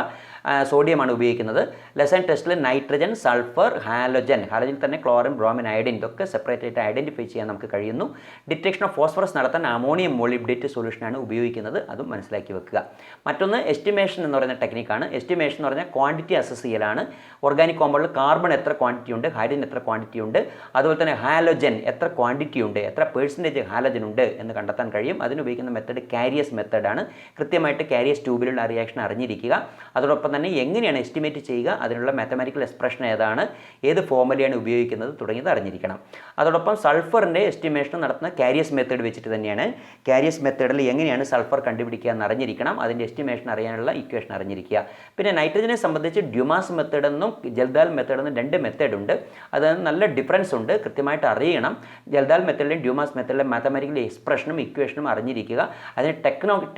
സോഡിയമാണ് ഉപയോഗിക്കുന്നത്. ലെസൈൻ ടെസ്റ്റിൽ നൈട്രജൻ, സൾഫർ, ഹാലജൻ തന്നെ ക്ലോറിൻ, ബ്രോമിൻ, അയഡിൻ ഇതൊക്കെ സെപ്പറേറ്റ് ആയിട്ട് ഐഡൻറ്റിഫൈ ചെയ്യാൻ നമുക്ക് കഴിയുന്നു. ഡിറ്റക്ഷൻ ഓഫ് ഫോസ്ഫറസ് നടത്താൻ അമോണിയം മോളിബ്ഡേറ്റ് സൊല്യൂഷനാണ് ഉപയോഗിക്കുന്നത്. അതും മനസ്സിലാക്കി വെക്കുക. മറ്റൊന്ന് എസ്റ്റിമേഷൻ എന്ന് പറയുന്ന ടെക്നിക്കാണ്. എസ്റ്റിമേഷൻ എന്ന് പറഞ്ഞാൽ ക്വാണ്ടിറ്റി അസസ് ചെയ്യലാണ്. ഓർഗാനിക് കോമ്പൗണ്ടിൽ കാർബൺ എത്ര ക്വാണ്ടിറ്റി ഉണ്ട്, ഹൈഡ്രജൻ എത്ര ക്വാണ്ടിറ്റി ഉണ്ട്, അതുപോലെ തന്നെ ഹാലജൻ എത്ര ക്വാണ്ടിറ്റി ഉണ്ട്, എത്ര പെർസെൻറ്റേജ് ഹാലജൻ ഉണ്ട് എന്ന് കണ്ടെത്താൻ കഴിയും. അതിനുപയോഗിക്കുന്ന മെത്തേഡ് കാരിയസ് മെത്തേഡാണ്. കൃത്യമായിട്ട് കാരിയസ് ട്യൂബിലുള്ള റിയാക്ഷൻ അറിഞ്ഞിരിക്കുക. അതോടൊപ്പം തന്നെ എങ്ങനെയാണ് എസ്റ്റിമേറ്റ് ചെയ്യുക, അതിനുള്ള മാത്തമാറ്റിക്കൽ എക്സ്പ്രഷൻ ഏതാണ്, ഏത് ഫോർമുലയാണ് ഉപയോഗിക്കുന്നത് തുടങ്ങിയത് അറിഞ്ഞിരിക്കണം. അതോടൊപ്പം സൾഫറിൻ്റെ എസ്റ്റിമേഷൻ നടത്തുന്ന കാരിയസ് മെത്തേഡ് വെച്ചിട്ട് തന്നെയാണ്. കാരിയസ് മെത്തേഡിൽ എങ്ങനെയാണ് സൾഫർ കണ്ടുപിടിക്കുക എന്ന് അറിഞ്ഞിരിക്കണം. അതിൻ്റെ എസ്റ്റിമേഷൻ അറിയാനുള്ള ഇക്വേഷൻ അറിഞ്ഞിരിക്കുക. പിന്നെ നൈട്രജനെ സംബന്ധിച്ച് ഡ്യുമാസ് മെത്തേഡ് എന്നും ജൽദാൽ മെത്തേഡ് എന്നും 2 മെത്തേഡ് ഉണ്ട്. അത് നല്ല ഡിഫറൻസ് ഉണ്ട്, കൃത്യമായിട്ട് അറിയണം. ജൽദാൽ മെത്തേഡിലും ഡ്യുമാസ് മെത്തേഡിലും മാത്തമാറ്റിക്കൽ എക്സ്പ്രഷനും ഇക്വേഷനും അറിഞ്ഞിരിക്കുക. അതിന്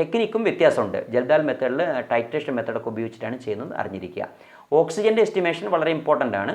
ടെക്നിക്കും വ്യത്യാസമുണ്ട്. ജൽദാൽ മെത്തേഡിൽ ടൈട്രേഷൻ മെത്തേഡൊക്കെ ഉപയോഗിച്ചിട്ടാണ് ചെയ്യുന്നത്, അറിഞ്ഞിരിക്കുക. ഓക്സിജൻ്റെ എസ്റ്റിമേഷൻ വളരെ ഇമ്പോർട്ടൻ്റ് ആണ്.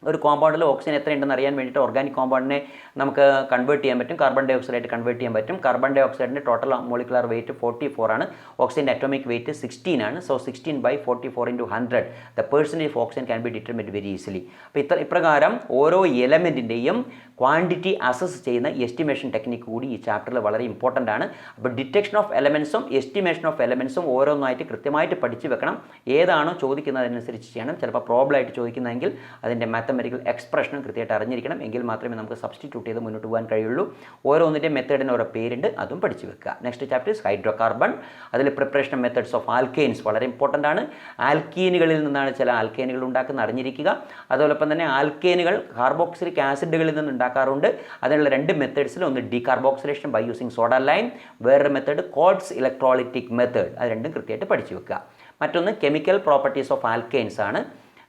ഒരു കോമ്പൗണ്ടിൽ ഓക്സിജൻ എത്ര ഉണ്ടെന്ന് അറിയാൻ വേണ്ടിയിട്ട് ഓർഗാനിക് കോമ്പൗണ്ടിനെ നമുക്ക് കൺവേർട്ട് ചെയ്യാൻ പറ്റും, കാർബൺ ഡൈ ഓക്സൈഡായിട്ട് കൺവേർട്ട് ചെയ്യാൻ പറ്റും. കാർബൺ ഡൈ ഓക്സൈഡിൻ്റെ ടോട്ടൽ മോളിക്കുലർ വെയിറ്റ് 44 ആണ്. ഓക്സിജൻ്റെ അറ്റോമിക് വെയിറ്റ് 16 ആണ്. So 16/44 × 100 the percentage of oxygen can be determined very easily. അപ്പോൾ ഇപ്രകാരം ഓരോ എലമെൻറ്റിൻ്റെയും ക്വാണ്ടിറ്റി അസസ് ചെയ്യുന്ന എസ്റ്റിമേഷൻ ടെക്നിക്ക് കൂടി ഈ ചാപ്റ്ററിൽ വളരെ ഇമ്പോർട്ടൻ്റ് ആണ്. അപ്പോൾ ഡിറ്റക്ഷൻ ഓഫ് എലമെൻസും എസ്റ്റിമേഷൻ ഓഫ് എലമെൻസും ഓരോന്നായിട്ട് കൃത്യമായിട്ട് പഠിച്ച് വെക്കണം. ഏതാണോ ചോദിക്കുന്നതിനനുസരിച്ച് ചെയ്യണം. ചിലപ്പോൾ പ്രോബ്ലമായിട്ട് ചോദിക്കുന്നതെങ്കിൽ അതിൻ്റെ മാത്തമാറ്റിക്കൽ എക്സ്പ്രഷനും കൃത്യമായിട്ട് അറിഞ്ഞിരിക്കണം. എങ്കിൽ മാത്രമേ നമുക്ക് സബ്സ്റ്റിറ്റ്യൂട്ട് ചെയ്ത് മുന്നോട്ട് പോകാൻ കഴിയുള്ളൂ. ഓരോന്നിൻ്റെ മെത്തേഡിന് ഓരോ പേരുണ്ട്, അതും പഠിച്ച് വെക്കുക. Next chapter is hydro carbon. അതിൽ പ്രിപ്പറേഷൻ മെത്തേഡ്സ് ഓഫ് ആൽക്കെയിൻസ് വളരെ ഇമ്പോർട്ടൻ്റ് ആണ്. ആൽക്കീനുകളിൽ നിന്നാണ് ചില ആൽക്കെയിനുകൾ ഉണ്ടാക്കുന്നത്, അറിഞ്ഞിരിക്കുക. അതോടൊപ്പം തന്നെ ആൽക്കെയിനുകൾ കാർബോക്സിലിക് ആസിഡുകളിൽ നിന്ന് ഉണ്ടാക്കാറുണ്ട്. അതിനുള്ള 2 മെത്തേഡ്സിൽ ഒന്ന് decarboxylation by using soda lime, വേറൊരു മെത്തേഡ് കോൾഡ്സ് ഇലക്ട്രോളിറ്റിക് മെത്തേഡ്. അത് രണ്ടും കൃത്യമായിട്ട് പഠിച്ചു വെക്കുക. മറ്റൊന്ന് കെമിക്കൽ പ്രോപ്പർട്ടീസ് ഓഫ് ആൽക്കെയിൻസ് ആണ്.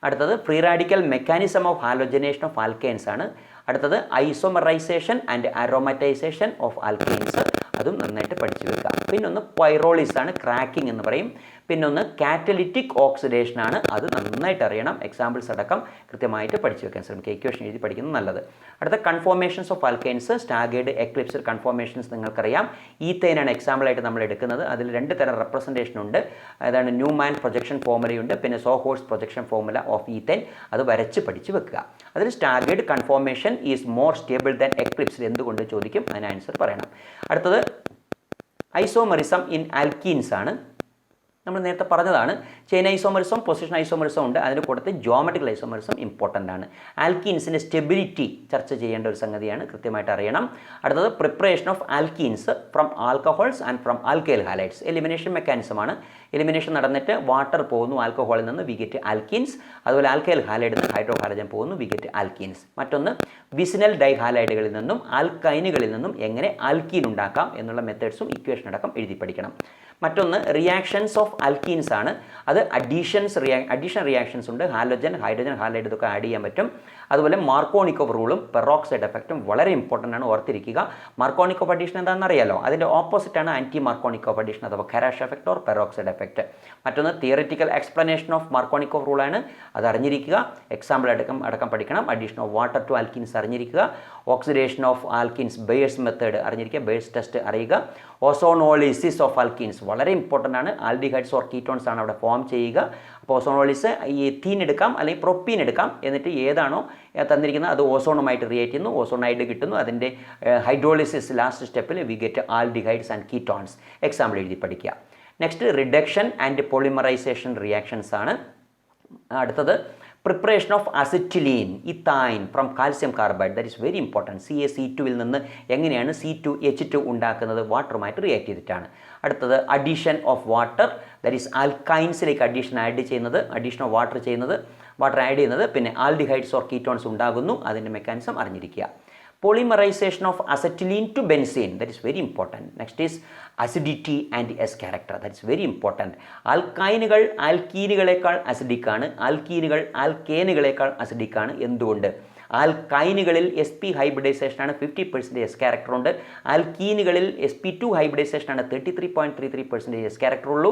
അടുത്തത് free radical mechanism of halogenation of alkanes ആണ്. അടുത്തത് ഐസോമറൈസേഷൻ ആൻഡ് അരോമറ്റൈസേഷൻ ഓഫ് ആൽക്കെയിൻസ്. അതും നന്നായിട്ട് പഠിച്ചു വെക്കുക. പിന്നൊന്ന് പൈറോളിസ് ആണ്, ക്രാക്കിംഗ് എന്ന് പറയും. പിന്നൊന്ന് കാറ്റലിറ്റിക് ഓക്സിഡേഷൻ ആണ്. അത് നന്നായിട്ട് അറിയണം. എക്സാമ്പിൾസ് അടക്കം കൃത്യമായിട്ട് പഠിച്ചു വെക്കാൻ ശ്രമിക്കുക. ഇക്വേഷൻ എഴുതി പഠിക്കുന്നത് നല്ലത്. അടുത്ത കൺഫോർമേഷൻസ് ഓഫ് ആൽക്കെയിൻസ്, സ്റ്റാഗേർഡ്, എക്ലിപ്സ് കൺഫോർമേഷൻസ് നിങ്ങൾക്കറിയാം. ഈത്തേനാണ് എക്സാമ്പിളായിട്ട് നമ്മൾ എടുക്കുന്നത്. അതിൽ 2 തരം റെപ്രസെൻറ്റേഷൻ ഉണ്ട്. അതാണ് ന്യൂമാൻ പ്രൊജക്ഷൻ ഫോർമുലയുണ്ട്, പിന്നെ സോഹോഴ്സ് പ്രൊജക്ഷൻ ഫോർമുല ഓഫ് ഈത്തേൻ. അത് വരച്ച് പഠിച്ച് വെക്കുക. അതിൽ staggered conformation is more stable than Eclipse എന്തുകൊണ്ട് ചോദിക്കും, അതിന് ആൻസർ പറയണം. അടുത്തത് ഐസോമെറിസം ഇൻ ആൽക്കീൻസ് ആണ്. നമ്മൾ നേരത്തെ പറഞ്ഞതാണ്. ചെയിൻ ഐസോമറിസം, പൊസിഷൻ ഐസോമറിസം ഉണ്ട്. അതിന് കൂട്ടത്തിൽ ജോമെട്രിക്കൽ ഐസോമറിസം ഇമ്പോർട്ടൻ്റ് ആണ്. ആൽക്കീൻസിൻ്റെ സ്റ്റെബിലിറ്റി ചർച്ച ചെയ്യേണ്ട ഒരു സംഗതിയാണ്, കൃത്യമായിട്ട് അറിയണം. അടുത്തത് preparation of alkenes from alcohols and from alkyl halides. Elimination മെക്കാനിസമാണ്. എലിമിനേഷൻ നടന്നിട്ട് വാട്ടർ പോകുന്നു, ആൽക്കഹോളിൽ നിന്ന് വി ഗെറ്റ് ആൽക്കീൻസ്. അതുപോലെ ആൽക്കൈൽ ഹാലൈഡിൽ നിന്ന് ഹൈഡ്രോ ഹാലജൻ പോകുന്നു, വി ഗെറ്റ് ആൽക്കീൻസ്. മറ്റൊന്ന് വിസിനൽ ഡൈഹാലൈഡുകളിൽ നിന്നും ആൽക്കൈനുകളിൽ നിന്നും എങ്ങനെ ആൽക്കീൻ ഉണ്ടാക്കാം എന്നുള്ള മെത്തേഡ്സും ഇക്വേഷൻ അടക്കം എഴുതി പഠിക്കണം. മറ്റൊന്ന് റിയാക്ഷൻസ് ഓഫ് ആൽക്കീൻസ് ആണ്. അത് അഡീഷൻ റിയാക്ഷൻസ് ഉണ്ട്. ഹാലോജൻ, ഹൈഡ്രജൻ, ഹാലൈഡ് ഇതൊക്കെ ആഡ് ചെയ്യാൻ പറ്റും. അതുപോലെ മാർക്കോണിക്കോവ് റൂളും പെറോക്സൈഡ് എഫക്റ്റും വളരെ ഇമ്പോർട്ടൻ്റ് ആണ്, ഓർത്തിരിക്കുക. മാർക്കോണിക്കോവ് അഡീഷൻ എന്താണെന്ന് അറിയാലോ. അതിൻ്റെ ഓപ്പോസിറ്റാണ് ആൻറ്റി മാർക്കോണിക്കോവ് അഡീഷൻ അഥവാ Kharasch effect or peroxide effect. മറ്റൊന്ന് തിയറിറ്റിക്കൽ എക്സ്പ്ലനേഷൻ ഓഫ് മാർക്കോണിക്കോവ് റൂളാണ്. അത് അറിഞ്ഞിരിക്കുക. എക്സാമ്പിൾ അടക്കം പഠിക്കണം. Addition of water to alkenes അറിഞ്ഞിരിക്കുക. Oxidation of alkenes, Baeyer's method അറിഞ്ഞിരിക്കുക. ബെയേഴ്സ് ടെസ്റ്റ് അറിയുക. ഓസോണോളിസിസ് ഓഫ് ആൽക്കീൻസ് വളരെ ഇമ്പോർട്ടൻ്റ് ആണ്. ആൽഡിഹൈഡ്സ് ഓർ കീറ്റോൺസ് ആണ് അവിടെ ഫോം ചെയ്യുക. അപ്പോൾ ഓസോണോളിസ് ഈ എത്തീൻ എടുക്കാം അല്ലെങ്കിൽ പ്രൊപ്പീൻ എടുക്കാം. എന്നിട്ട് ഏതാണോ തന്നിരിക്കുന്നത് അത് ഓസോണുമായിട്ട് റിയേറ്റ് ചെയ്യുന്നു, ഓസോണൈഡ് കിട്ടുന്നു. അതിൻ്റെ ഹൈഡ്രോളിസിസ് ലാസ്റ്റ് സ്റ്റെപ്പിൽ we get aldehydes and ketones. Example എഴുതി പഠിക്കുക. Next reduction and polymerisation reactions ആണ്. അടുത്തത് preparation of acetylene ethyne from calcium carbide, that is very important. CaC2 നിന്ന് എങ്ങനെയാണ് C2H2 ഉണ്ടാക്കുന്നത്? വാട്ടറുമായിട്ട് റിയാക്ട് ചെയ്തിട്ടാണ്. അടുത്തത് addition of water, that is ആൽക്കൈൻസിലേക്ക് addition add of water add ചെയ്യുന്നത്. പിന്നെ ആൽഡിഹൈഡ്സ് ഓർ കീറ്റോൺസ് ഉണ്ടാകുന്നു, അതിൻ്റെ മെക്കാനിസം അറിഞ്ഞിരിക്കുക. Polymerization of acetylene to benzene, that is very important. Next is acidity and S character, that is very important. ആൽക്കൈനുകൾ ആൽക്കീനുകളേക്കാൾ acidic ആണ്, ആൽക്കീനുകൾ ആൽക്കേനുകളേക്കാൾ അസിഡിക് ആണ്. എന്തുകൊണ്ട്? ആൽക്കൈനുകളിൽ sp ഹൈബ്രിഡൈസേഷനാണ് 50% എസ് ക്യാരക്ടർ ഉണ്ട്. ആൽക്കീനുകളിൽ sp2 ഹൈബ്രിഡൈസേഷനാണ് 33.33% എസ് ക്യാരക്ടർ ഉള്ളൂ.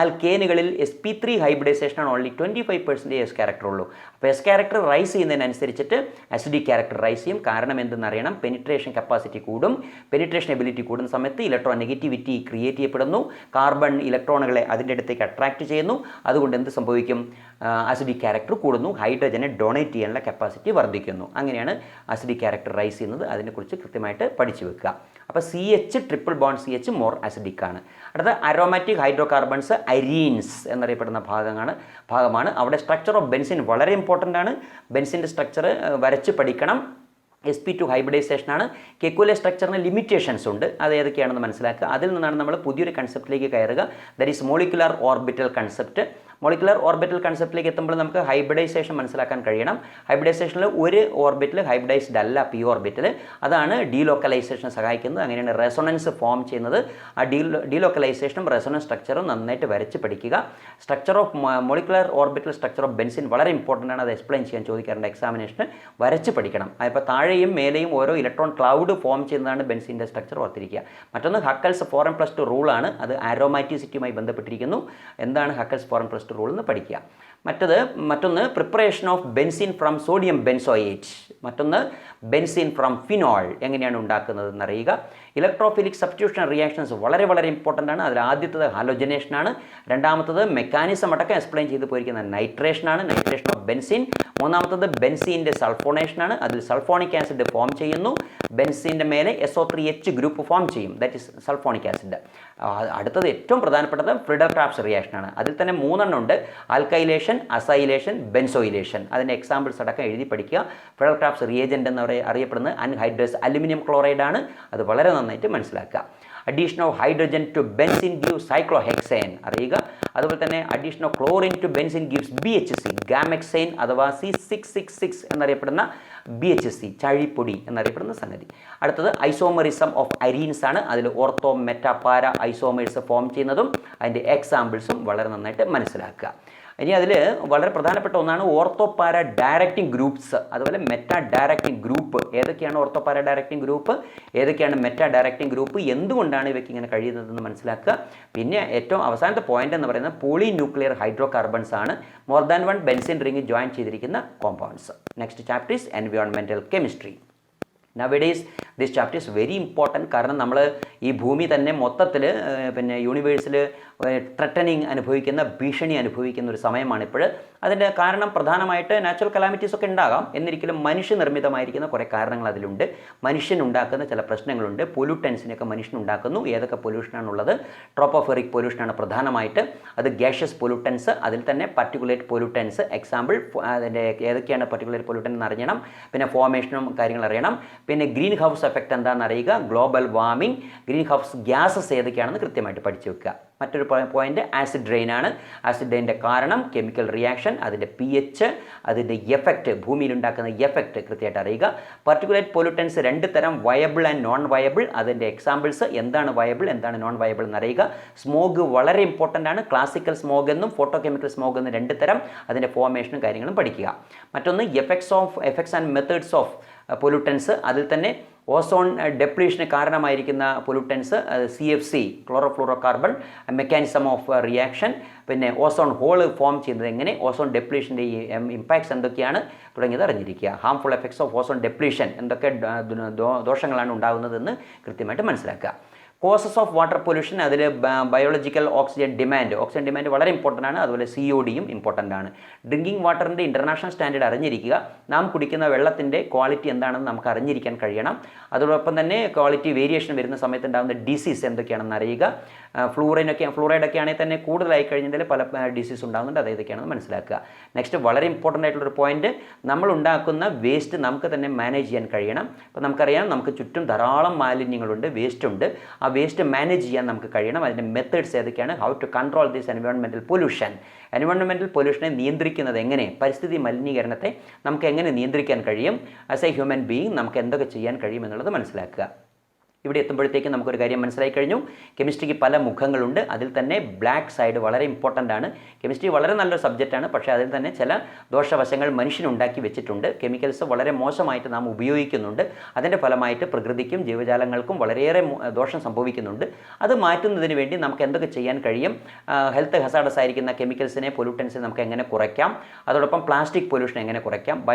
ആൽക്കേനുകളിൽ sp3 ഹൈബ്രിഡൈസേഷനാണ് ഓൺലി 25% എസ് ക്യാരക്ടർ ഉള്ളൂ. അപ്പോൾ എസ് ക്യാരക്ടർ റൈസ് ചെയ്യുന്നതിനനുസരിച്ചിട്ട് അസിഡിക് ക്യാരക്ടർ റൈസ് ചെയ്യും. കാരണം എന്തെന്നറിയണം? പെനിട്രേഷൻ കപ്പാസിറ്റി കൂടും. പെനിട്രേഷൻ എബിലിറ്റി കൂടുന്ന സമയത്ത് ഇലക്ട്രോൺ നെഗറ്റിവിറ്റി ക്രിയേറ്റ് ചെയ്യപ്പെടുന്നു. കാർബൺ ഇലക്ട്രോണുകളെ അതിൻ്റെ അടുത്തേക്ക് അട്രാക്റ്റ് ചെയ്യുന്നു. അതുകൊണ്ട് എന്ത് സംഭവിക്കും? അസിഡിക് ക്യാരക്ടർ കൂടുന്നു. ഹൈഡ്രജനെ ഡൊണേറ്റ് ചെയ്യാനുള്ള കപ്പാസിറ്റി വർദ്ധിക്കുന്നു. അങ്ങനെയാണ് അസിഡിക് ക്യാരക്ടർ റൈസ് ചെയ്യുന്നത്. അതിനെക്കുറിച്ച് കൃത്യമായിട്ട് പഠിച്ചു വെക്കുക. അപ്പോൾ CH triple bond CH more acidic ആണ്. അടുത്ത അരോമാറ്റിക് ഹൈഡ്രോ കാർബൺസ് അരീൻസ് എന്നറിയപ്പെടുന്ന ഭാഗമാണ്. അവിടെ സ്ട്രക്ചർ ഓഫ് ബെൻസിൻ വളരെ ഇമ്പോർട്ടൻ്റ് ആണ്. ബെൻസിൻ്റെ സ്ട്രക്ചർ വരച്ച് പഠിക്കണം. sp2 ഹൈബ്രിഡൈസേഷനാണ്. കെക്കുലെ സ്ട്രക്ചറിന് ലിമിറ്റേഷൻസ് ഉണ്ട്. അത് ഏതൊക്കെയാണെന്ന് മനസ്സിലാക്കുക. അതിൽ നിന്നാണ് നമ്മൾ പുതിയൊരു കൺസെപ്റ്റിലേക്ക് കയറുക. That is molecular orbital concept. Molecular orbital കൺസെപ്റ്റിലേക്ക് എത്തുമ്പോൾ നമുക്ക് ഹൈബ്രിഡൈസേഷൻ മനസ്സിലാക്കാൻ കഴിയണം. ഹൈബ്രിഡൈസേഷനിൽ ഒരു ഓർബിറ്റിൽ ഹൈബ്രിഡൈസ്ഡ് അല്ല p ഓർബിറ്റിൽ. അതാണ് ഡീലോക്കലൈസേഷൻ സഹായിക്കുന്നത്. അങ്ങനെയാണ് റെസൊണൻസ് ഫോം ചെയ്യുന്നത്. ആ ഡീലോക്കലൈസേഷനും റെസൊണൻസ് സ്ട്രക്ചറും നന്നായിട്ട് വരച്ച് പഠിക്കുക. Structure of molecular orbital structure of benzene വളരെ ഇമ്പോർട്ടൻ്റ് ആണ്. അത് എക്സ്പ്ലെയിൻ ചെയ്യാൻ ചോദിക്കാറുണ്ട് എക്സാമിനേഷന്. വരച്ച് പഠിക്കണം. അപ്പോൾ താഴെയും മേലെയും ഓരോ ഇലക്ട്രോൺ ക്ലൗഡ് ഫോം ചെയ്യുന്നതാണ് ബെൻസിൻ്റെ സ്ട്രക്ചർ. ഓർത്തിരിക്കുക. മറ്റൊന്ന് ഹക്കൽസ് 4n+2 റൂളാണ്. അത് ആരോമാറ്റിസിറ്റിയുമായി ബന്ധപ്പെട്ടിരിക്കുന്നു. എന്താണ് ഹക്കൽസ് 4n+2 റൂൾ എന്ന് പഠിക്കുക. മറ്റൊന്ന് preparation of benzene from sodium benzoate, മറ്റൊന്ന് ബെൻസിൻ ഫ്രം ഫിനോൾ എങ്ങനെയാണ് ഉണ്ടാക്കുന്നത് എന്നറിയുക. ഇലക്ട്രോഫിലിക് സബ്സ്റ്റിറ്റ്യൂഷൻ റിയാക്ഷൻസ് വളരെ വളരെ ഇമ്പോർട്ടൻ്റ് ആണ്. അതിൽ ആദ്യത്തത് ഹാലോജനേഷനാണ്. രണ്ടാമത്തത് മെക്കാനിസം അടക്കം എക്സ്പ്ലെയിൻ ചെയ്ത് പോയിരിക്കുന്ന നൈട്രേഷനാണ്, നൈട്രേഷൻ ഓഫ് ബെൻസിൻ. മൂന്നാമത്തത് ബെൻസീൻ്റെ സൾഫോണേഷനാണ്. അതിൽ സൾഫോണിക് ആസിഡ് ഫോം ചെയ്യുന്നു. ബെൻസിൻ്റെ മേലെ SO3H ഗ്രൂപ്പ് ഫോം ചെയ്യും, ദാറ്റ് ഇസ് സൾഫോണിക് ആസിഡ്. അടുത്തത് ഏറ്റവും പ്രധാനപ്പെട്ടത് ഫ്രിഡൽ ക്രാഫ്റ്റ്സ് റിയാക്ഷനാണ്. അതിൽ തന്നെ 3 ഉണ്ട്: ആൽക്കൈലേഷൻ, അസൈലേഷൻ, ബെൻസോയിലേഷൻ. അതിൻ്റെ എക്സാമ്പിൾസ് അടക്കം എഴുതി പഠിക്കുക. ഫ്രിഡൽ ക്രാഫ്റ്റ്സ് റിയേജൻ്റ് എന്ന് അറിയപ്പെടുന്നത് അൺഹൈഡ്രസ് അലുമിനിയം ക്ലോറൈഡ് ആണ്. അത് വളരെ നന്നായിട്ട് മനസ്സിലാക്കുക. Addition of hydrogen to benzene give cyclohexane അറിയുക. അതുപോലെ തന്നെ addition of chlorine to benzene gives BHC gammexane അഥവാ C666 എന്നറിയപ്പെടുന്ന BHC ചാഴിപ്പൊടി എന്നറിയപ്പെടുന്ന സംഗതി. അടുത്തത് ഐസോമറിസം ഓഫ് അരീൻസ് ആണ്. അതിൽ ഓർത്തോ മെറ്റാപാര ഐസോമേഴ്സ് ഫോം ചെയ്യുന്നതും അതിൻ്റെ എക്സാമ്പിൾസും വളരെ നന്നായിട്ട് മനസ്സിലാക്കുക. ഇനി അതിൽ വളരെ പ്രധാനപ്പെട്ട ഒന്നാണ് ഓർത്തോപാര ഡയറക്റ്റിംഗ് ഗ്രൂപ്പ്സ്, അതുപോലെ മെറ്റാ ഡയറക്റ്റിംഗ് ഗ്രൂപ്പ്. ഏതൊക്കെയാണ് ഓർത്തോപാര ഡയറക്റ്റിംഗ് ഗ്രൂപ്പ്, ഏതൊക്കെയാണ് മെറ്റാ ഡയറക്റ്റിംഗ് ഗ്രൂപ്പ്, എന്തുകൊണ്ടാണ് ഇവയ്ക്ക് ഇങ്ങനെ കഴിയുന്നതെന്ന് മനസ്സിലാക്കുക. പിന്നെ ഏറ്റവും അവസാനത്തെ പോയിന്റ് എന്ന് പറയുന്നത് പോളി ന്യൂക്ലിയർ ഹൈഡ്രോ കാർബൺസ് ആണ്. More than 1 benzene ring join ചെയ്തിരിക്കുന്ന compounds. Next chapter is environmental chemistry. Nowadays this chapter is very important. കാരണം നമ്മൾ ഈ ഭൂമി തന്നെ മൊത്തത്തിൽ യൂണിവേഴ്സിൽ ത്രട്ടനിങ് അനുഭവിക്കുന്ന, ഭീഷണി അനുഭവിക്കുന്ന ഒരു സമയമാണിപ്പോൾ. അതിൻ്റെ കാരണം പ്രധാനമായിട്ട് നാച്ചുറൽ കലാമിറ്റീസ് ഒക്കെ ഉണ്ടാകാം. എന്നിരിക്കലും മനുഷ്യനിർമ്മിതമായിരിക്കുന്ന കുറേ കാരണങ്ങൾ അതിലുണ്ട്. മനുഷ്യനുണ്ടാക്കുന്ന ചില പ്രശ്നങ്ങളുണ്ട്. പൊല്യൂട്ടൻസിനൊക്കെ മനുഷ്യനുണ്ടാക്കുന്നു. ഏതൊക്കെ പൊല്യൂഷനാണുള്ളത്? ട്രോപ്പോഫെറിക് പൊല്യൂഷനാണ് പ്രധാനമായിട്ട്. അത് ഗ്യാഷ്യസ് പൊല്യൂട്ടൻസ്, അതിൽ തന്നെ പർട്ടിക്കുലേറ്റ് പൊല്യൂട്ടൻസ്. എക്സാമ്പിൾ അതിൻ്റെ ഏതൊക്കെയാണ് പർട്ടിക്കുലേറ്റ് പൊല്യൂട്ടൻ എന്ന് അറിയണം. പിന്നെ ഫോർമേഷനും കാര്യങ്ങൾ അറിയണം. പിന്നെ ഗ്രീൻ ഹൗസ് എഫക്റ്റ് എന്താണെന്ന് അറിയുക. Global warming, green house gases ഏതൊക്കെയാണെന്ന് കൃത്യമായിട്ട് പഠിച്ചു വെക്കുക. മറ്റൊരു പോയിന്റ് ആസിഡ് റെയിൻ ആണ്. ആസിഡ് റെയിൻ്റെ കാരണം കെമിക്കൽ റിയാക്ഷൻ, അതിൻ്റെ pH, അതിൻ്റെ എഫക്റ്റ്, ഭൂമിയിലുണ്ടാക്കുന്ന എഫക്റ്റ് കൃത്യമായിട്ട് അറിയുക. പർട്ടിക്കുലേറ്റ് പൊല്യൂട്ടൻസ് 2 തരം: വയബിൾ ആൻഡ് നോൺ വയബിൾ. അതിൻ്റെ എക്സാമ്പിൾസ് എന്താണ് വയബിൾ, എന്താണ് നോൺ വയബിൾ എന്നറിയുക. സ്മോഗ് വളരെ ഇമ്പോർട്ടൻ്റ് ആണ്. ക്ലാസിക്കൽ സ്മോഗ് എന്നും ഫോട്ടോ കെമിക്കൽ സ്മോഗ് എന്നും 2 തരം. അതിൻ്റെ ഫോർമേഷനും കാര്യങ്ങളും പഠിക്കുക. മറ്റൊന്ന് effects and methods of pollutants. അതിൽ തന്നെ ഓസോൺ ഡെപ്ലീഷന് കാരണമായിരിക്കുന്ന pollutants, CFC chlorofluorocarbon, mechanism of reaction, പിന്നെ ഓസോൺ ഹോൾ ഫോം ചെയ്യുന്നത് എങ്ങനെ, ഓസോൺ ഡെപ്ലീഷൻ്റെ ഈ ഇമ്പാക്ട്സ് എന്തൊക്കെയാണ് തുടങ്ങിയത് അറിഞ്ഞിരിക്കുക. Harmful effects of ozone depletion, എന്തൊക്കെ ദോഷങ്ങളാണ് ഉണ്ടാകുന്നതെന്ന് കൃത്യമായിട്ട് മനസ്സിലാക്കുക. കോസസ് ഓഫ് വാട്ടർ പൊല്യൂഷൻ അതിൽ ബയോളജിക്കൽ ഓക്സിജൻ ഡിമാൻഡ് വളരെ ഇമ്പോർട്ടൻ്റ് ആണ്. അതുപോലെ COD ഇമ്പോർട്ടൻ്റ് ആണ്. ഡ്രിങ്കിങ് വാട്ടറിൻ്റെ ഇൻ്റർനാഷണൽ സ്റ്റാൻഡേർഡ് അറിഞ്ഞിരിക്കുക. നാം കുടിക്കുന്ന വെള്ളത്തിൻ്റെ ക്വാളിറ്റി എന്താണെന്ന് നമുക്ക് അറിഞ്ഞിരിക്കാൻ കഴിയണം. അതോടൊപ്പം തന്നെ ക്വാളിറ്റി വേരിയേഷൻ വരുന്ന സമയത്ത് ഉണ്ടാകുന്ന ഡിസീസ് എന്തൊക്കെയാണെന്ന് അറിയുക. ഫ്ലൂറൈഡൊക്കെ ആണെങ്കിൽ തന്നെ കൂടുതലായി കഴിഞ്ഞാൽ പല ഡിസീസ് ഉണ്ടാകുന്നുണ്ട്, അത് ഏതൊക്കെയാണെന്ന് മനസ്സിലാക്കുക. നെക്സ്റ്റ് വളരെ ഇമ്പോർട്ടൻ്റ് ആയിട്ടുള്ളൊരു പോയിന്റ്, നമ്മൾ ഉണ്ടാക്കുന്ന വേസ്റ്റ് നമുക്ക് തന്നെ മാനേജ് ചെയ്യാൻ കഴിയണം. അപ്പോൾ നമുക്കറിയാം നമുക്ക് ചുറ്റും ധാരാളം മാലിന്യങ്ങളുണ്ട്, വേസ്റ്റ് ഉണ്ട്. ആ വേസ്റ്റ് മാനേജ് ചെയ്യാൻ നമുക്ക് കഴിയണം. അതിൻ്റെ മെത്തേഡ്സ് ഏതൊക്കെയാണ്? How to control this environmental pollution. Environmental പൊല്യൂഷനെ നിയന്ത്രിക്കുന്നത് എങ്ങനെ? പരിസ്ഥിതി മലിനീകരണത്തെ നമുക്ക് എങ്ങനെ നിയന്ത്രിക്കാൻ കഴിയും? ആസ് എ ഹ്യൂമൻ ബീയിങ് നമുക്ക് എന്തൊക്കെ ചെയ്യാൻ കഴിയും എന്നുള്ളത് മനസ്സിലാക്കുക. ഇവിടെ എത്തുമ്പോഴത്തേക്കും നമുക്കൊരു കാര്യം മനസ്സിലായി കഴിഞ്ഞു. കെമിസ്ട്രിക്ക് പല മുഖങ്ങളുണ്ട്. അതിൽ തന്നെ ബ്ലാക്ക് സൈഡ് വളരെ ഇമ്പോർട്ടൻ്റ് ആണ്. കെമിസ്ട്രി വളരെ നല്ലൊരു സബ്ജക്റ്റാണ്, പക്ഷേ അതിൽ തന്നെ ചില ദോഷവശങ്ങൾ മനുഷ്യനുണ്ടാക്കി വെച്ചിട്ടുണ്ട്. കെമിക്കൽസ് വളരെ മോശമായിട്ട് നാം ഉപയോഗിക്കുന്നുണ്ട്. അതിൻ്റെ ഫലമായിട്ട് പ്രകൃതിക്കും ജീവജാലങ്ങൾക്കും വളരെയേറെ ദോഷം സംഭവിക്കുന്നുണ്ട്. അത് മാറ്റുന്നതിന് വേണ്ടി നമുക്ക് എന്തൊക്കെ ചെയ്യാൻ കഴിയും? ഹെൽത്ത് ഹസാർഡസ് ആയിരിക്കുന്ന കെമിക്കൽസിനെ, പൊല്യൂട്ടൻസിനെ നമുക്ക് എങ്ങനെ കുറയ്ക്കാം? അതോടൊപ്പം പ്ലാസ്റ്റിക് പൊല്യൂഷൻ എങ്ങനെ കുറയ്ക്കാം?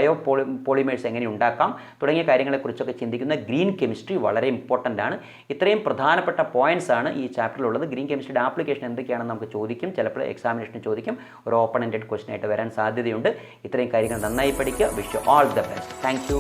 പോളിമേഴ്സ് എങ്ങനെ ഉണ്ടാക്കാം? തുടങ്ങിയ കാര്യങ്ങളെക്കുറിച്ചൊക്കെ ചിന്തിക്കുന്ന ഗ്രീൻ കെമിസ്ട്രി വളരെ ഇമ്പോർട്ടൻ്റ് ആണ്. ഇത്രയും പ്രധാനപ്പെട്ട പോയിന്റ്സ് ആണ് ഈ ചാപ്റ്ററിലുള്ളത്. ഗ്രീൻ കെമിസ്ട്രിയുടെ ആപ്ലിക്കേഷൻ എന്തൊക്കെയാണെന്ന് നമുക്ക് ചോദിക്കും, ചിലപ്പോൾ എക്സാമിനേഷന് ചോദിക്കും, ഒരു ഓപ്പൺ എൻഡഡ് ക്വസ്റ്റൻ ആയിട്ട് വരാൻ സാധ്യതയുണ്ട്. ഇത്രയും കാര്യങ്ങൾ നന്നായി പഠിക്കുക. Wish you all the best. Thank you.